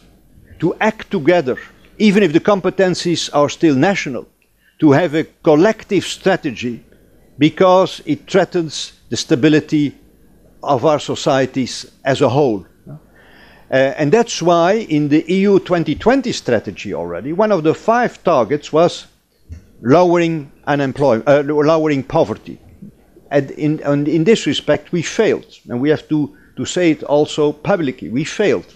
to act together, even if the competencies are still national, to have a collective strategy because it threatens the stability of our societies as a whole. And that's why in the EU 2020 strategy already, one of the 5 targets was lowering lowering poverty. And in this respect, we failed. And we have to say it also publicly. We failed.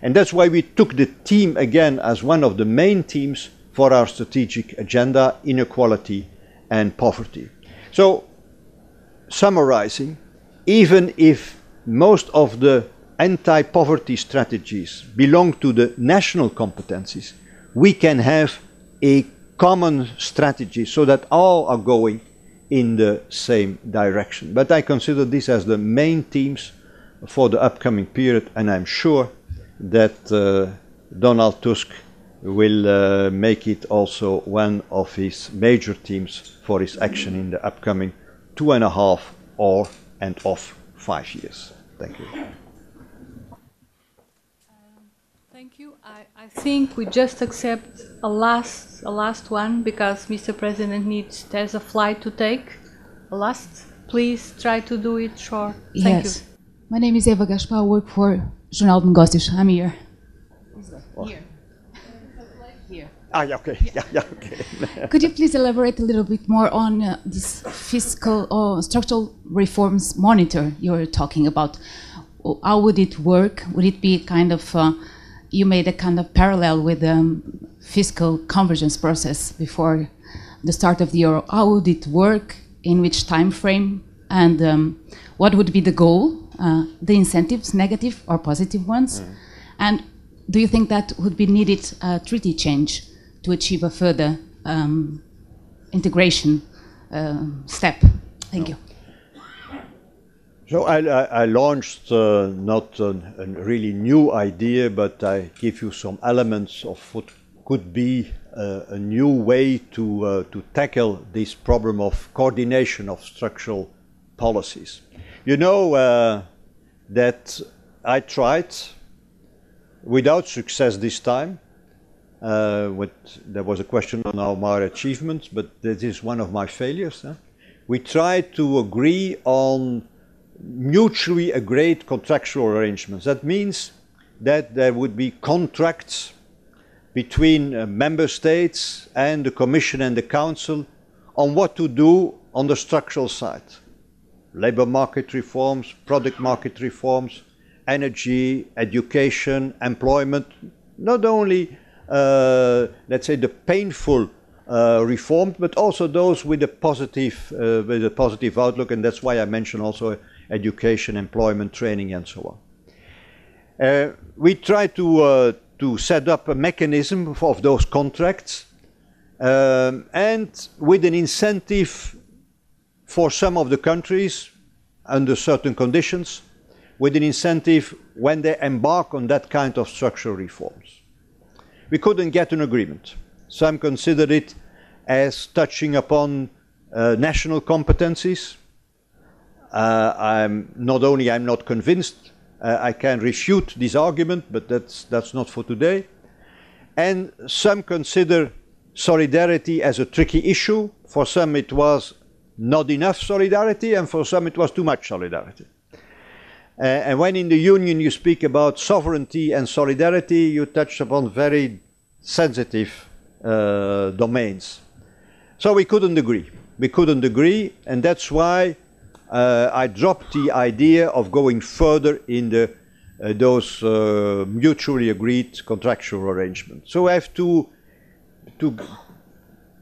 And that's why we took the theme again as one of the main themes for our strategic agenda, inequality and poverty. So, summarizing, even if most of the anti-poverty strategies belong to the national competencies, we can have a common strategy so that all are going in the same direction. But I consider this as the main themes for the upcoming period, and I'm sure that Donald Tusk will make it also one of his major themes for his action in the upcoming 2.5 and 5 years. Thank you. Thank you. I think we just accept a last one because Mr. President there's a flight to take. A last, please try to do it short. Thank you. My name is Eva Gaspar. I work for Jornal de Negócios. I'm here. Here. Here. Yeah, okay. Yeah, okay. Could you please elaborate a little bit more on this fiscal or structural reforms monitor you're talking about? How would it work? Would it be kind of, you made a kind of parallel with the fiscal convergence process before the start of the euro. How would it work? In which time frame? And what would be the goal? The incentives, negative or positive ones? And do you think that would be needed treaty change to achieve a further integration step? Thank you. So I launched not a really new idea, but I give you some elements of what could be a new way to tackle this problem of coordination of structural policies. You know that I tried, without success this time. There was a question on our achievements, but this is one of my failures. We tried to agree on mutually agreed contractual arrangements. That means that there would be contracts between member states and the Commission and the Council on what to do on the structural side. Labour market reforms, product market reforms, energy, education, employment, not only, let's say, the painful reforms, but also those with a positive outlook, and that's why I mentioned also education, employment, training, and so on. We try to set up a mechanism of those contracts, and with an incentive for some of the countries under certain conditions, with an incentive when they embark on that kind of structural reforms. We couldn't get an agreement. Some considered it as touching upon national competencies. I'm not convinced. I can refute this argument, but that's not for today. And some consider solidarity as a tricky issue. For some it was not enough solidarity, and for some it was too much solidarity. And when in the Union you speak about sovereignty and solidarity, you touch upon very sensitive domains. So we couldn't agree. We couldn't agree, and that's why I dropped the idea of going further in those mutually agreed contractual arrangements. So I have to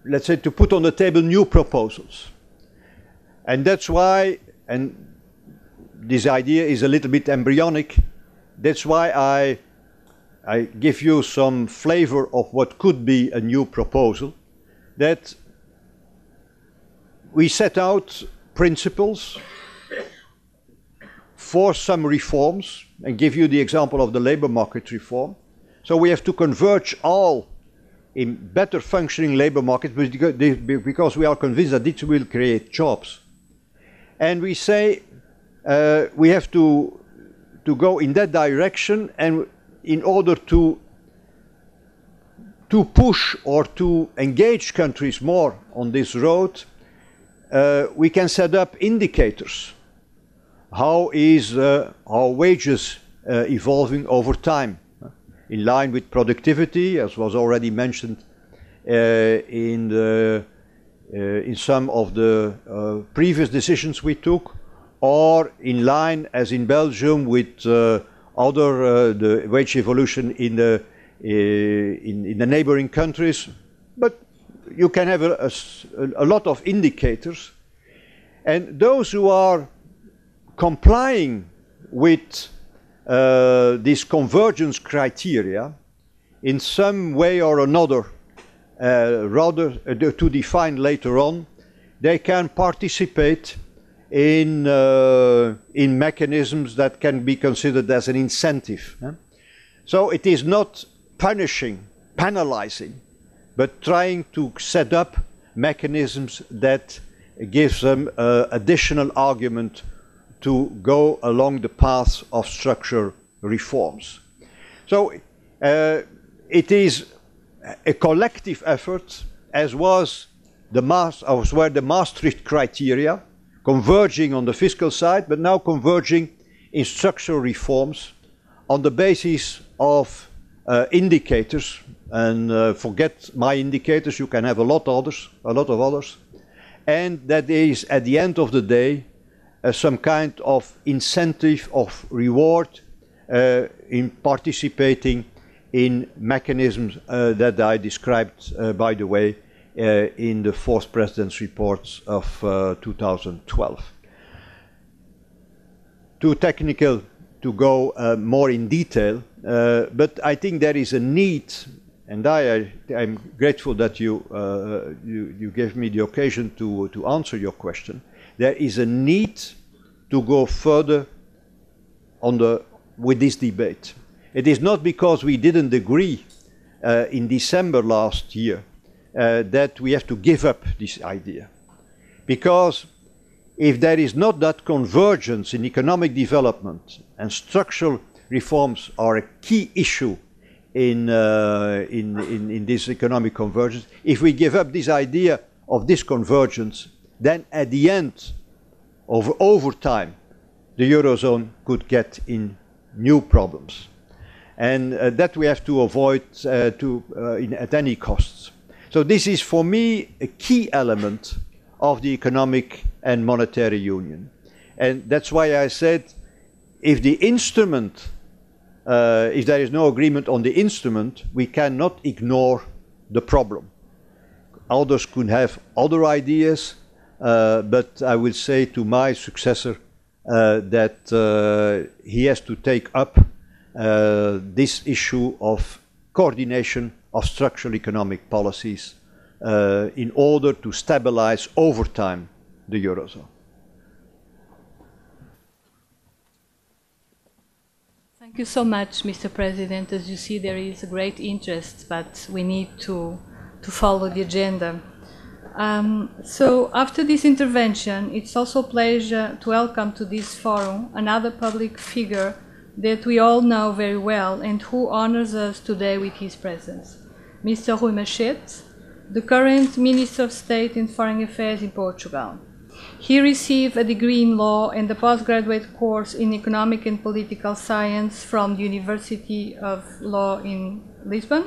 let's say, to put on the table new proposals. And that's why, and this idea is a little bit embryonic, that's why I give you some flavor of what could be a new proposal, that we set out principles for some reforms, and give you the example of the labor market reform. So we have to converge all in better functioning labor markets because we are convinced that this will create jobs. And we say we have to go in that direction, and in order to push or to engage countries more on this road, we can set up indicators. How is our wages evolving over time, in line with productivity, as was already mentioned in some of the previous decisions we took, or in line, as in Belgium, with the wage evolution in the neighboring countries. But you can have a lot of indicators, and those who are complying with this convergence criteria in some way or another, rather to define later on, they can participate in mechanisms that can be considered as an incentive. So it is not punishing, penalizing, but trying to set up mechanisms that gives them additional argument to go along the path of structural reforms. So it is a collective effort, as were the Maastricht criteria, converging on the fiscal side, but now converging in structural reforms on the basis of indicators. And forget my indicators, you can have a lot of others. And that is, at the end of the day, some kind of incentive of reward in participating in mechanisms that I described, by the way, in the fourth President's reports of 2012. Too technical to go more in detail, but I think there is a need, and I'm grateful that you gave me the occasion to answer your question. There is a need to go further with this debate. It is not because we didn't agree in December last year that we have to give up this idea. Because if there is not that convergence in economic development, and structural reforms are a key issue in this economic convergence, if we give up this idea of this convergence, then at the end, over time, the Eurozone could get in new problems. And that we have to avoid at any cost. So this is, for me, a key element of the economic and monetary union. And that's why I said, if the instrument, if there is no agreement on the instrument, we cannot ignore the problem. Others could have other ideas, but I will say to my successor that he has to take up this issue of coordination of structural economic policies in order to stabilize over time the Eurozone. Thank you so much, Mr. President. As you see, there is a great interest, but we need to follow the agenda. So after this intervention, it's also a pleasure to welcome to this forum another public figure that we all know very well and who honors us today with his presence, Mr. Rui Machete, the current Minister of State and Foreign Affairs in Portugal. He received a degree in law and a postgraduate course in economic and political science from the University of Law in Lisbon.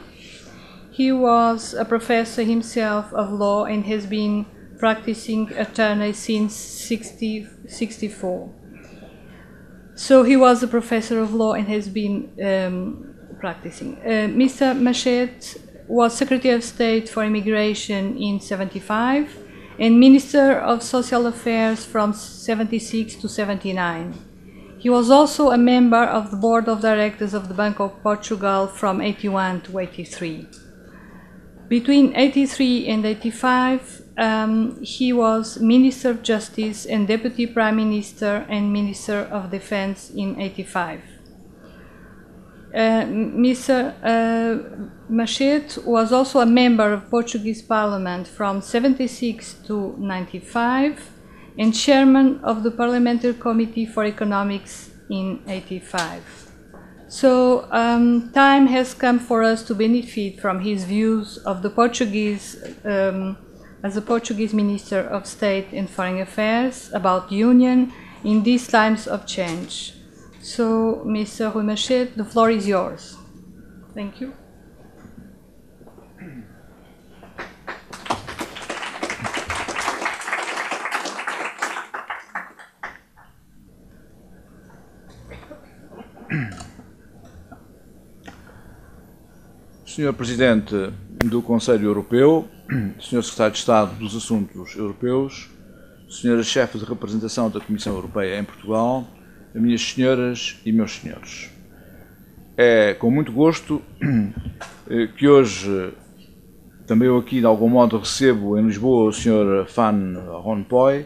He was a professor himself of law and has been practicing attorney since 1964. So he was a professor of law and has been practicing. Mr. Machete was Secretary of State for Immigration in 1975 and Minister of Social Affairs from 1976 to 1979. He was also a member of the Board of Directors of the Bank of Portugal from 1981 to 1983. Between 1983 and 1985, he was Minister of Justice and Deputy Prime Minister and Minister of Defense in 1985. Mr. Machete was also a member of Portuguese Parliament from 1976 to 1995 and chairman of the Parliamentary Committee for Economics in 1985. So time has come for us to benefit from his views of the Portuguese, as a Portuguese Minister of State and Foreign Affairs about the Union in these times of change. So, Mr. Rui Machete, the floor is yours. Thank you. Senhor Presidente do Conselho Europeu, Senhor Secretário de Estado dos Assuntos Europeus, Senhora Chefe de Representação da Comissão Europeia em Portugal, minhas senhoras e meus senhores. É com muito gosto que hoje, também eu aqui de algum modo recebo em Lisboa o Sr. Van Rompuy,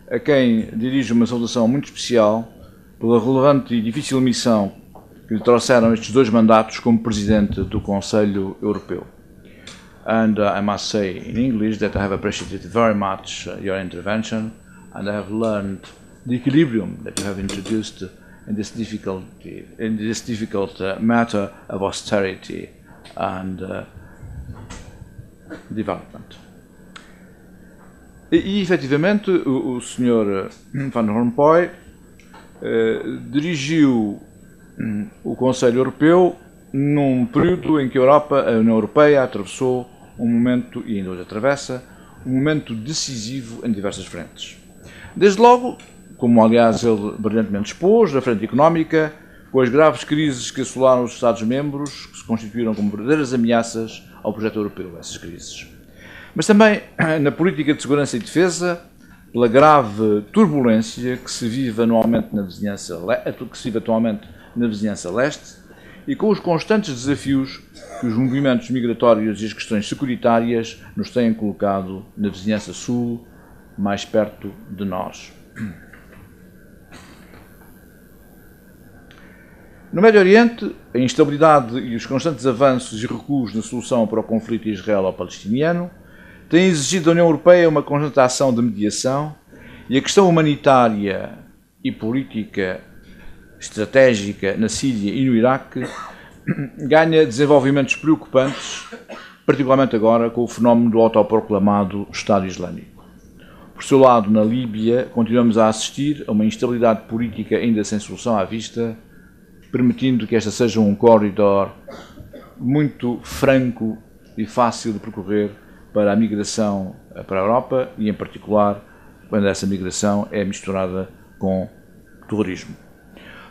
a quem dirijo uma saudação muito especial pela relevante e difícil missão que lhe trouxeram estes dois mandatos como Presidente do Conselho Europeu. And I must say in English that I have appreciated very much your intervention and I have learned the equilibrium that you have introduced in this difficult matter of austerity and development. E efetivamente o Sr. Van Rompuy dirigiu o Conselho Europeu num período em que a União Europeia atravessou um momento, e ainda hoje atravessa, um momento decisivo em diversas frentes. Desde logo, como aliás ele brilhantemente expôs, na frente económica, com as graves crises que assolaram os Estados-membros, que se constituíram como verdadeiras ameaças ao projeto europeu, essas crises. Mas também na política de segurança e defesa, pela grave turbulência que se vive atualmente na vizinhança leste, e com os constantes desafios que os movimentos migratórios e as questões securitárias nos têm colocado na vizinhança sul, mais perto de nós. No Médio Oriente, a instabilidade e os constantes avanços e recuos na solução para o conflito israelo-palestiniano têm exigido da União Europeia uma constante ação de mediação e a questão humanitária e política estratégica na Síria e no Iraque ganha desenvolvimentos preocupantes, particularmente agora com o fenómeno do autoproclamado Estado Islâmico. Por seu lado, na Líbia, continuamos a assistir a uma instabilidade política ainda sem solução à vista, permitindo que esta seja um corredor muito franco e fácil de percorrer para a migração para a Europa e, em particular, quando essa migração é misturada com terrorismo.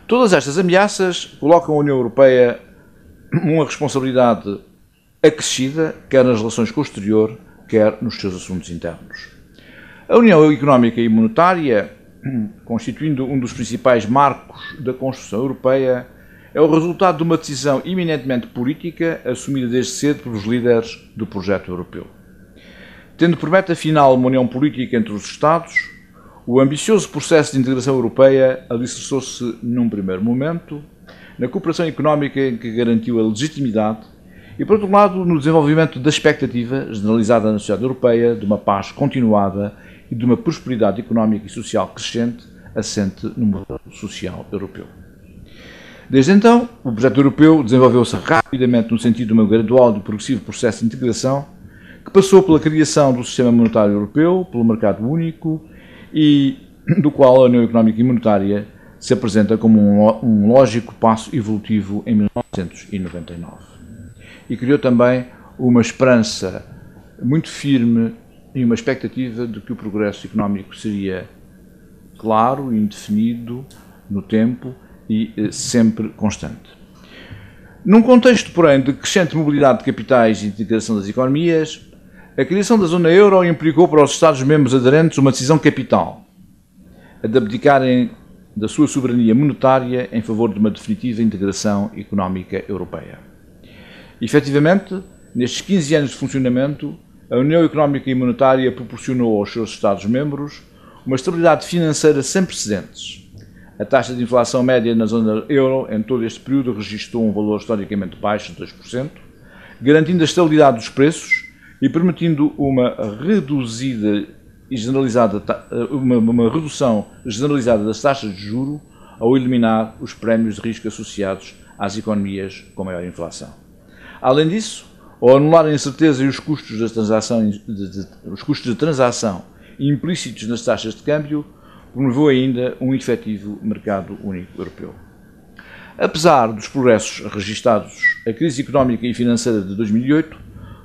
Todas estas ameaças colocam a União Europeia uma responsabilidade acrescida, quer nas relações com o exterior, quer nos seus assuntos internos. A União Económica e Monetária, constituindo um dos principais marcos da construção europeia, é o resultado de uma decisão eminentemente política assumida desde cedo pelos líderes do projeto europeu. Tendo por meta final uma união política entre os Estados, o ambicioso processo de integração europeia alicerçou-se, num primeiro momento, na cooperação económica em que garantiu a legitimidade e, por outro lado, no desenvolvimento da expectativa generalizada na sociedade europeia de uma paz continuada e de uma prosperidade económica e social crescente, assente no modelo social europeu. Desde então, o projeto europeu desenvolveu-se rapidamente no sentido de um gradual e progressivo processo de integração que passou pela criação do sistema monetário europeu, pelo mercado único e do qual a União Económica e Monetária se apresenta como um lógico passo evolutivo em 1999. E criou também uma esperança muito firme e uma expectativa de que o progresso económico seria claro e indefinido no tempo e sempre constante. Num contexto, porém, de crescente mobilidade de capitais e integração das economias, a criação da zona euro implicou para os Estados-membros aderentes uma decisão capital, a de abdicarem da sua soberania monetária em favor de uma definitiva integração económica europeia. Efetivamente, nestes 15 anos de funcionamento, a União Económica e Monetária proporcionou aos seus Estados-membros uma estabilidade financeira sem precedentes. A taxa de inflação média na zona euro em todo este período registrou um valor historicamente baixo de 2%, garantindo a estabilidade dos preços e permitindo uma redução generalizada das taxas de juros ao eliminar os prémios de risco associados às economias com maior inflação. Além disso, ao anular a incerteza e os custos de transação implícitos nas taxas de câmbio, promoveu ainda um efetivo mercado único europeu. Apesar dos progressos registados, a crise económica e financeira de 2008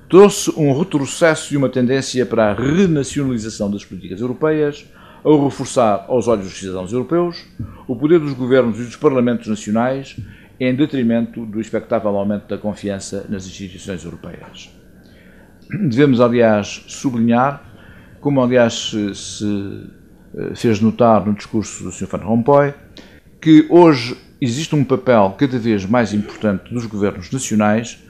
trouxe um retrocesso e uma tendência para a renacionalização das políticas europeias, ao reforçar aos olhos dos cidadãos europeus o poder dos governos e dos parlamentos nacionais, em detrimento do expectável aumento da confiança nas instituições europeias. Devemos, aliás, sublinhar, como aliás se fez notar no discurso do Sr. Van Rompuy, que hoje existe um papel cada vez mais importante dos governos nacionais,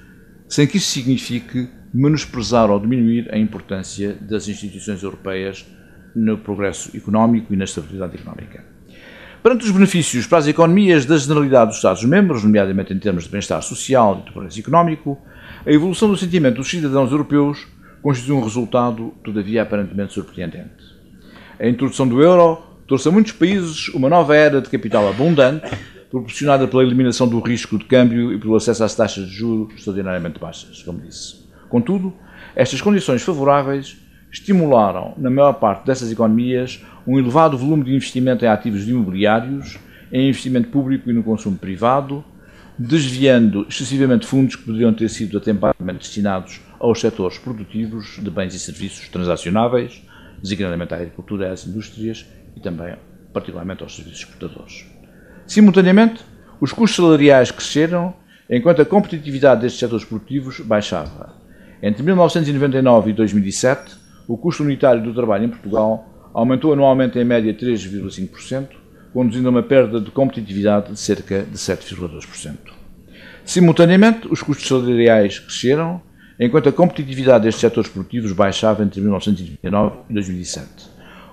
sem que isso signifique menosprezar ou diminuir a importância das instituições europeias no progresso económico e na estabilidade económica. Perante os benefícios para as economias da generalidade dos Estados-membros, nomeadamente em termos de bem-estar social e de progresso económico, a evolução do sentimento dos cidadãos europeus constitui um resultado, todavia, aparentemente surpreendente. A introdução do euro trouxe a muitos países uma nova era de capital abundante, proporcionada pela eliminação do risco de câmbio e pelo acesso às taxas de juros extraordinariamente baixas, como disse. Contudo, estas condições favoráveis estimularam, na maior parte dessas economias, um elevado volume de investimento em ativos imobiliários, em investimento público e no consumo privado, desviando excessivamente fundos que poderiam ter sido atempadamente destinados aos setores produtivos de bens e serviços transacionáveis, designadamente à agricultura e às indústrias e também, particularmente, aos serviços exportadores. Simultaneamente, os custos salariais cresceram, enquanto a competitividade destes setores produtivos baixava. Entre 1999 e 2007, o custo unitário do trabalho em Portugal aumentou anualmente em média 3,5%, conduzindo a uma perda de competitividade de cerca de 7,2%. Simultaneamente, os custos salariais cresceram, enquanto a competitividade destes setores produtivos baixava entre 1999 e 2007.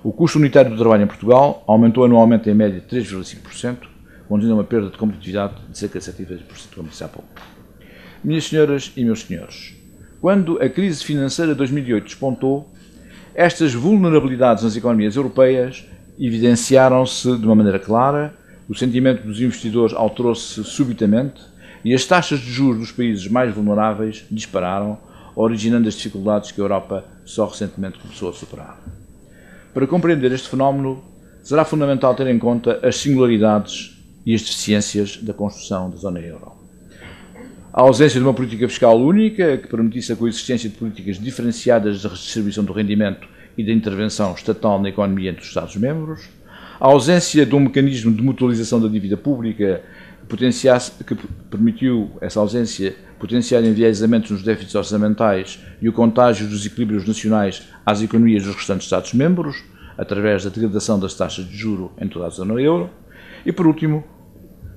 O custo unitário do trabalho em Portugal aumentou anualmente em média 3,5%, conduzindo a uma perda de competitividade de cerca de 7,2%, como disse há pouco. Minhas senhoras e meus senhores, quando a crise financeira de 2008 despontou, estas vulnerabilidades nas economias europeias evidenciaram-se de uma maneira clara, o sentimento dos investidores alterou-se subitamente e as taxas de juros dos países mais vulneráveis dispararam, originando as dificuldades que a Europa só recentemente começou a superar. Para compreender este fenómeno, será fundamental ter em conta as singularidades e as deficiências da construção da zona euro. A ausência de uma política fiscal única, que permitisse a coexistência de políticas diferenciadas de redistribuição do rendimento e da intervenção estatal na economia entre os Estados-membros, a ausência de um mecanismo de mutualização da dívida pública que permitiu essa ausência potenciar enviesamentos nos déficits orçamentais e o contágio dos equilíbrios nacionais às economias dos restantes Estados-membros, através da degradação das taxas de juro em toda a zona euro, e, por último,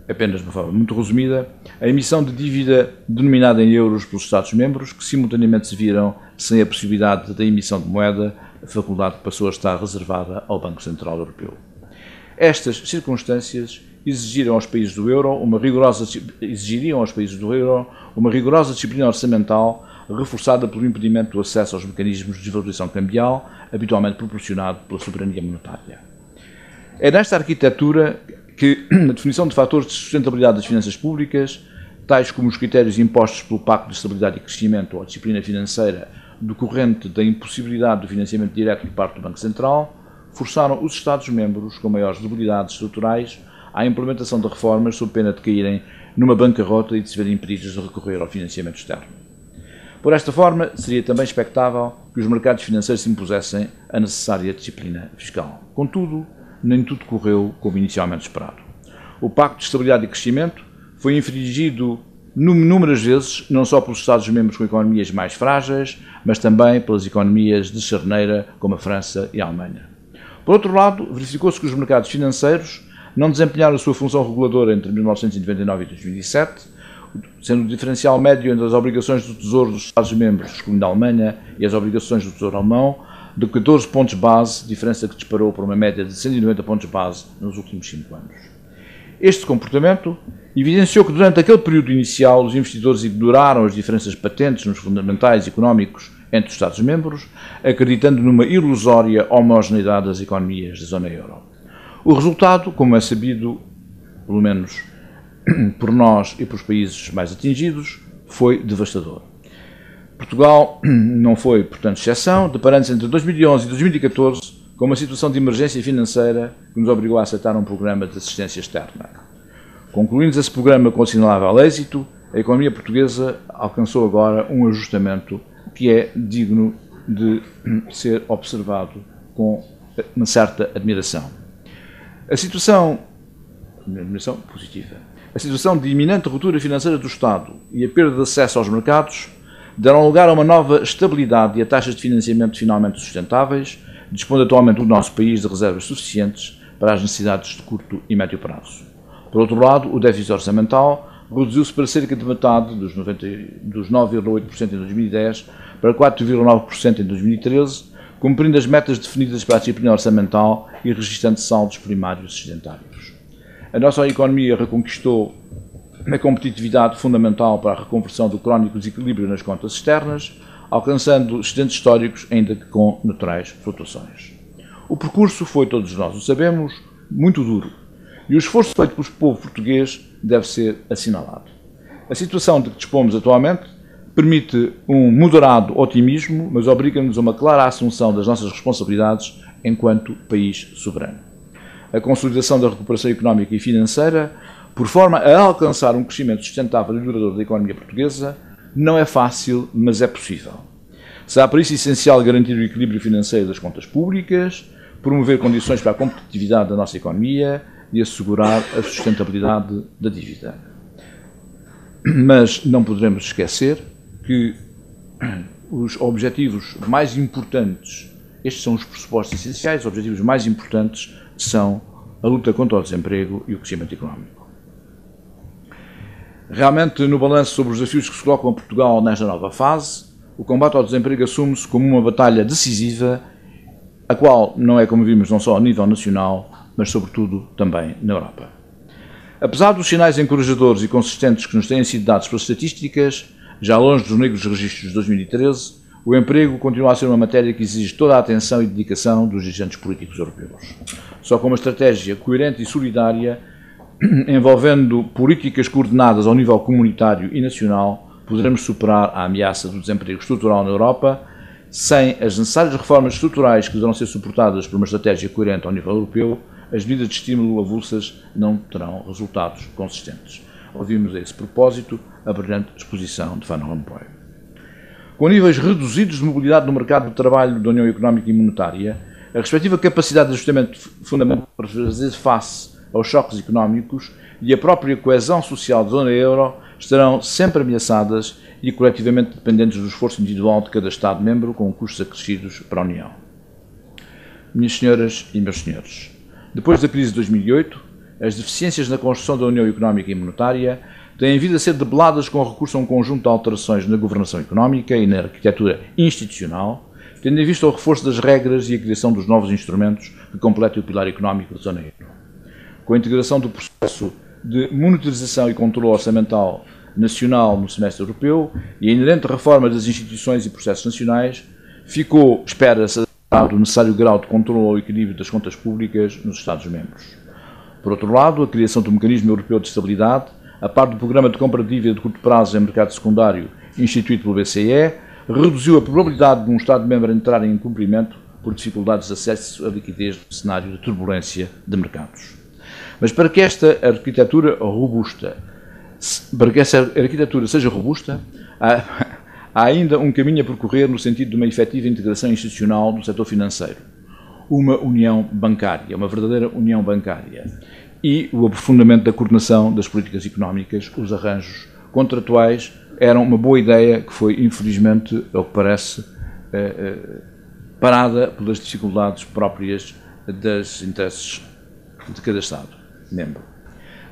apenas de uma forma muito resumida, a emissão de dívida denominada em euros pelos Estados-membros, que simultaneamente se viram sem a possibilidade da emissão de moeda, a faculdade passou a estar reservada ao Banco Central Europeu. Estas circunstâncias exigiriam aos países do euro uma rigorosa disciplina orçamental reforçada pelo impedimento do acesso aos mecanismos de desvalorização cambial, habitualmente proporcionado pela soberania monetária. É nesta arquitetura que a definição de fatores de sustentabilidade das finanças públicas, tais como os critérios impostos pelo Pacto de Estabilidade e Crescimento ou a disciplina financeira decorrente da impossibilidade do financiamento direto por parte do Banco Central, forçaram os Estados-membros com maiores debilidades estruturais à implementação de reformas sob pena de caírem numa bancarrota e de se verem impedidos de recorrer ao financiamento externo. Por esta forma, seria também expectável que os mercados financeiros se impusessem a necessária disciplina fiscal. Contudo, nem tudo correu como inicialmente esperado. O Pacto de Estabilidade e Crescimento foi infringido inúmeras vezes, não só pelos Estados-membros com economias mais frágeis, mas também pelas economias de charneira, como a França e a Alemanha. Por outro lado, verificou-se que os mercados financeiros não desempenharam a sua função reguladora entre 1999 e 2007, sendo o diferencial médio entre as obrigações do Tesouro dos Estados-membros, excluindo a Alemanha, e as obrigações do Tesouro alemão, de 14 pontos base, diferença que disparou para uma média de 190 pontos base nos últimos 5 anos. Este comportamento evidenciou que durante aquele período inicial os investidores ignoraram as diferenças patentes nos fundamentais económicos entre os Estados-membros, acreditando numa ilusória homogeneidade das economias da zona euro. O resultado, como é sabido, pelo menos por nós e pelos países mais atingidos, foi devastador. Portugal não foi, portanto, exceção, deparando-se entre 2011 e 2014 com uma situação de emergência financeira que nos obrigou a aceitar um programa de assistência externa. Concluindo esse programa com assinalável êxito, a economia portuguesa alcançou agora um ajustamento que é digno de ser observado com uma certa admiração. A situação positiva. A situação de iminente ruptura financeira do Estado e a perda de acesso aos mercados deram lugar a uma nova estabilidade e a taxas de financiamento finalmente sustentáveis, dispondo atualmente o nosso país de reservas suficientes para as necessidades de curto e médio prazo. Por outro lado, o déficit orçamental reduziu-se para cerca de metade dos 9,8% em 2010 para 4,9% em 2013, cumprindo as metas definidas para a disciplina orçamental e registrando saldos primários excedentários. A nossa economia reconquistou a competitividade fundamental para a reconversão do crónico desequilíbrio nas contas externas, alcançando excedentes históricos, ainda que com naturais flutuações. O percurso foi, todos nós o sabemos, muito duro, e o esforço feito pelo povo português deve ser assinalado. A situação de que dispomos atualmente permite um moderado otimismo, mas obriga-nos a uma clara assunção das nossas responsabilidades enquanto país soberano. A consolidação da recuperação económica e financeira, por forma a alcançar um crescimento sustentável e duradouro da economia portuguesa, não é fácil, mas é possível. Será por isso essencial garantir o equilíbrio financeiro das contas públicas, promover condições para a competitividade da nossa economia e assegurar a sustentabilidade da dívida. Mas não poderemos esquecer que os objetivos mais importantes, estes são os pressupostos essenciais, os objetivos mais importantes são a luta contra o desemprego e o crescimento económico. Realmente, no balanço sobre os desafios que se colocam a Portugal nesta nova fase, o combate ao desemprego assume-se como uma batalha decisiva, a qual não é, como vimos, não só a nível nacional, mas sobretudo também na Europa. Apesar dos sinais encorajadores e consistentes que nos têm sido dados pelas estatísticas, já longe dos negros registros de 2013, o emprego continua a ser uma matéria que exige toda a atenção e dedicação dos dirigentes políticos europeus. Só com uma estratégia coerente e solidária, envolvendo políticas coordenadas ao nível comunitário e nacional, poderemos superar a ameaça do desemprego estrutural na Europa. Sem as necessárias reformas estruturais que deverão ser suportadas por uma estratégia coerente ao nível europeu, as medidas de estímulo avulsas não terão resultados consistentes. Ouvimos a esse propósito a brilhante exposição de Van Rompuy. Com níveis reduzidos de mobilidade no mercado de trabalho da União Económica e Monetária, a respectiva capacidade de ajustamento fundamental para fazer face aos choques económicos e a própria coesão social da zona euro estarão sempre ameaçadas e coletivamente dependentes do esforço individual de cada Estado-membro, com custos acrescidos para a União. Minhas senhoras e meus senhores, depois da crise de 2008, as deficiências na construção da União Económica e Monetária têm vindo a ser debeladas com recurso a um conjunto de alterações na governação económica e na arquitetura institucional, tendo em vista o reforço das regras e a criação dos novos instrumentos que completem o pilar económico da zona euro. Com a integração do processo de monetarização e controle orçamental nacional no semestre europeu e a inerente reforma das instituições e processos nacionais, ficou, espera-se, adaptado o necessário grau de controle ao equilíbrio das contas públicas nos Estados-membros. Por outro lado, a criação do Mecanismo Europeu de Estabilidade, a par do Programa de Compra de Dívida de curto prazo em mercado secundário instituído pelo BCE, reduziu a probabilidade de um Estado-membro entrar em incumprimento por dificuldades de acesso à liquidez no cenário de turbulência de mercados. Mas para que esta arquitetura seja robusta, há ainda um caminho a percorrer no sentido de uma efetiva integração institucional do setor financeiro, uma união bancária, uma verdadeira união bancária, e o aprofundamento da coordenação das políticas económicas. Os arranjos contratuais eram uma boa ideia que foi, infelizmente, ao que parece, parada pelas dificuldades próprias dos interesses de cada Estado-membro.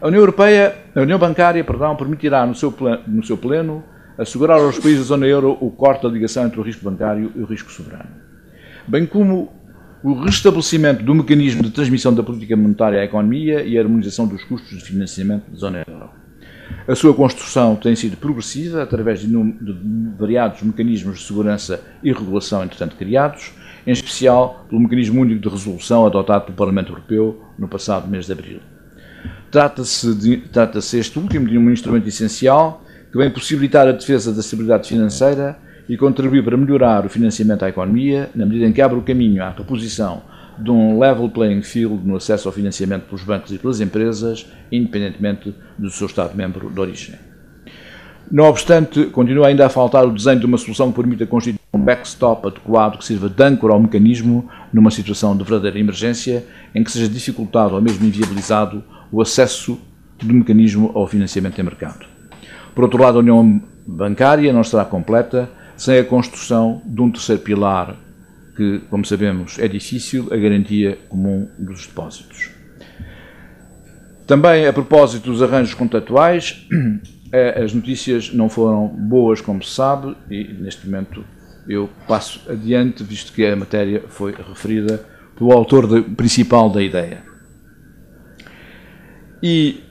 A União Bancária, permitirá no seu pleno assegurar aos países da zona euro o corte da ligação entre o risco bancário e o risco soberano, bem como o restabelecimento do mecanismo de transmissão da política monetária à economia e a harmonização dos custos de financiamento da zona euro. A sua construção tem sido progressiva através de variados mecanismos de segurança e regulação, entretanto criados, em especial pelo mecanismo único de resolução adotado pelo Parlamento Europeu no passado mês de abril. Trata-se este último de um instrumento essencial que vem possibilitar a defesa da estabilidade financeira e contribuir para melhorar o financiamento à economia, na medida em que abre o caminho à reposição de um level playing field no acesso ao financiamento pelos bancos e pelas empresas, independentemente do seu Estado-membro de origem. Não obstante, continua ainda a faltar o desenho de uma solução que permita constituir um backstop adequado que sirva de âncora ao mecanismo numa situação de verdadeira emergência em que seja dificultado ou mesmo inviabilizado o acesso do mecanismo ao financiamento em mercado. Por outro lado, a União Bancária não estará completa sem a construção de um terceiro pilar que, como sabemos, é difícil, a garantia comum dos depósitos. Também, a propósito dos arranjos contratuais, as notícias não foram boas, como se sabe, e neste momento eu passo adiante, visto que a matéria foi referida pelo autor principal da ideia. E,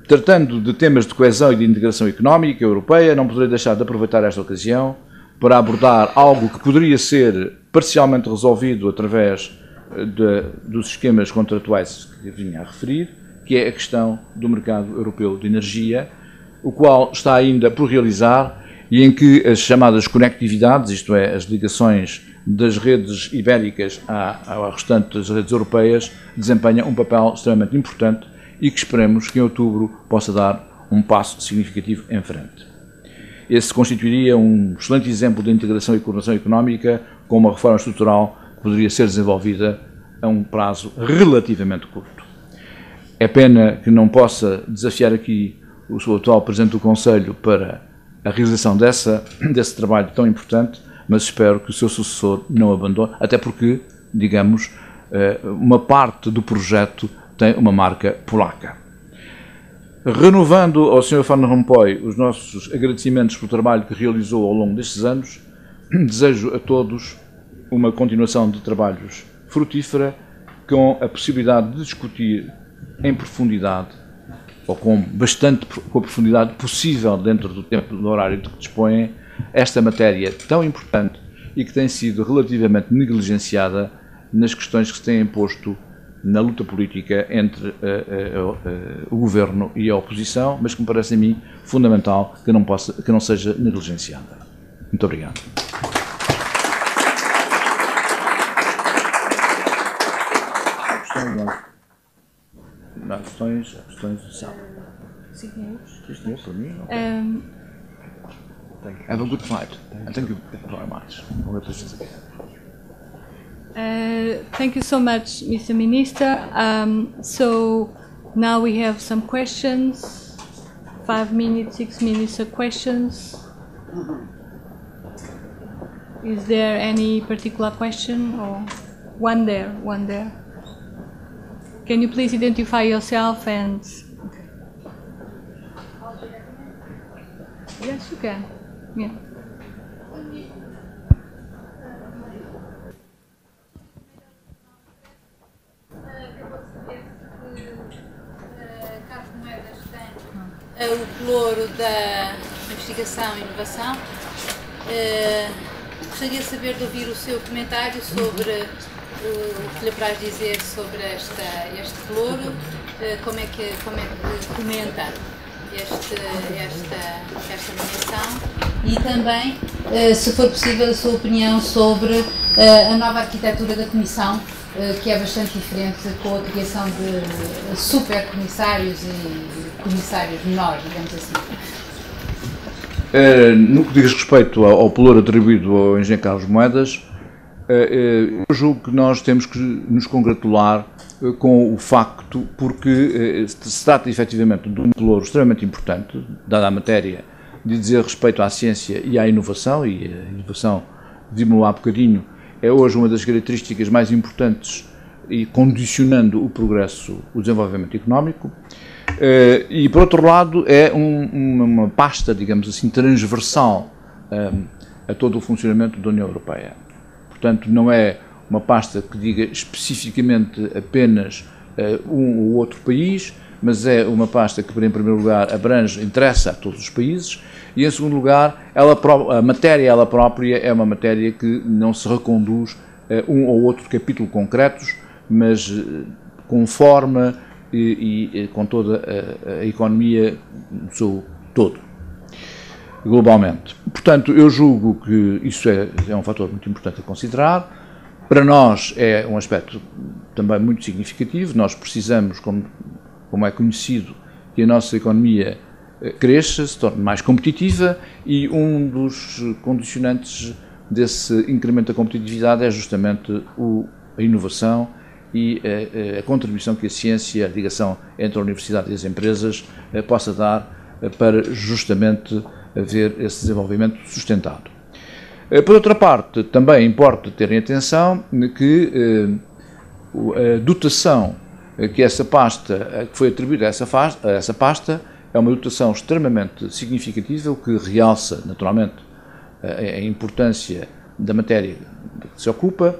tratando de temas de coesão e de integração económica europeia, não poderei deixar de aproveitar esta ocasião para abordar algo que poderia ser parcialmente resolvido através dos esquemas contratuais que vinha a referir, que é a questão do mercado europeu de energia, o qual está ainda por realizar e em que as chamadas conectividades, isto é, as ligações das redes ibéricas ao restante das redes europeias, desempenham um papel extremamente importante e que esperemos que em outubro possa dar um passo significativo em frente. Esse constituiria um excelente exemplo de integração e coordenação económica com uma reforma estrutural que poderia ser desenvolvida a um prazo relativamente curto. É pena que não possa desafiar aqui o seu atual Presidente do Conselho para a realização desse trabalho tão importante, mas espero que o seu sucessor não abandone, até porque, digamos, uma parte do projeto tem uma marca polaca. Renovando ao Sr. Van Rompuy os nossos agradecimentos pelo trabalho que realizou ao longo destes anos, desejo a todos uma continuação de trabalhos frutífera, com a possibilidade de discutir em profundidade, ou com a profundidade possível dentro do tempo do horário de que dispõem, esta matéria tão importante e que tem sido relativamente negligenciada nas questões que se têm posto na luta política entre o Governo e a oposição, mas que me parece a mim fundamental que não seja negligenciada. Muito obrigado. Questões de sábado. Para mim, have a good flight. Thank you very much. Thank you so much, Mr. Minister. So now we have some questions. 5 minutes, 6 minutes of questions. Is there any particular question or one there? Can you please identify yourself and... Yes, you can. Yeah. O pelouro da investigação e inovação. Gostaria de saber de ouvir o seu comentário sobre o que lhe apraz dizer sobre este pelouro, como é que comenta esta nomeação e também, se for possível, a sua opinião sobre a nova arquitetura da Comissão, que é bastante diferente com a criação de supercomissários e comissários menores, digamos assim. No que diz respeito ao pelouro atribuído ao engenheiro Carlos Moedas, eu julgo que nós temos que nos congratular com o facto, porque se trata efetivamente de um pelouro extremamente importante, dada a matéria de dizer respeito à ciência e à inovação, e a inovação, dizíamos há bocadinho, é hoje uma das características mais importantes e condicionando o progresso, o desenvolvimento económico. E, por outro lado, é uma pasta, digamos assim, transversal a todo o funcionamento da União Europeia. Portanto, não é uma pasta que diga especificamente apenas um ou outro país, mas é uma pasta que, em primeiro lugar, interessa a todos os países, e, em segundo lugar, a matéria ela própria é uma matéria que não se reconduz a um ou outro capítulo concretos, mas conforme e com toda a economia no seu todo, globalmente. Portanto, eu julgo que isso é um fator muito importante a considerar. Para nós é um aspecto também muito significativo. Nós precisamos, como é conhecido, que a nossa economia cresça, se torne mais competitiva, e um dos condicionantes desse incremento da competitividade é justamente a inovação e a contribuição que a ciência, a ligação entre a universidade e as empresas possa dar para justamente haver esse desenvolvimento sustentado. Por outra parte, também importa terem atenção que a dotação que foi atribuída a essa pasta é uma dotação extremamente significativa, o que realça naturalmente a importância da matéria que se ocupa,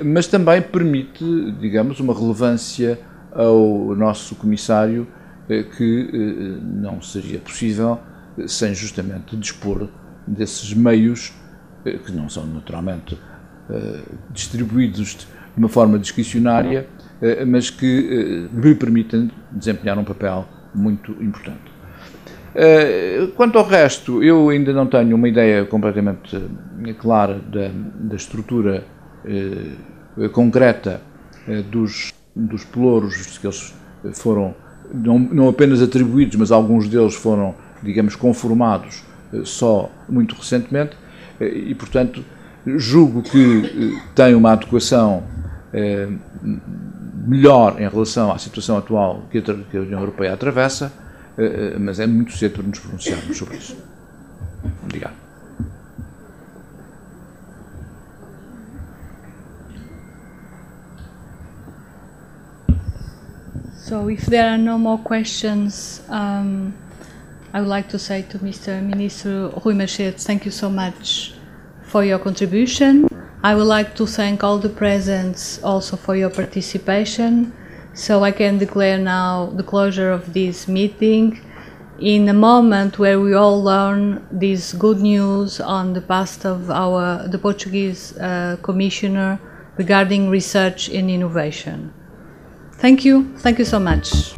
mas também permite, digamos, uma relevância ao nosso comissário que não seria possível sem justamente dispor desses meios que não são naturalmente distribuídos de uma forma discricionária, mas que lhe permitem desempenhar um papel muito importante. Quanto ao resto, eu ainda não tenho uma ideia completamente clara da estrutura concreta dos pelouros, que eles foram não apenas atribuídos, mas alguns deles foram, digamos, conformados só muito recentemente, e, portanto, julgo que tem uma adequação melhor em relação à situação atual que a União Europeia atravessa, mas é muito cedo para nos pronunciarmos sobre isso. Obrigado. So if there are no more questions, I would like to say to Mr. Minister Rui Machete, thank you so much for your contribution. I would like to thank all the presents also for your participation. So I can declare now the closure of this meeting in a moment where we all learn this good news on the past of the Portuguese Commissioner regarding research and innovation. Thank you so much.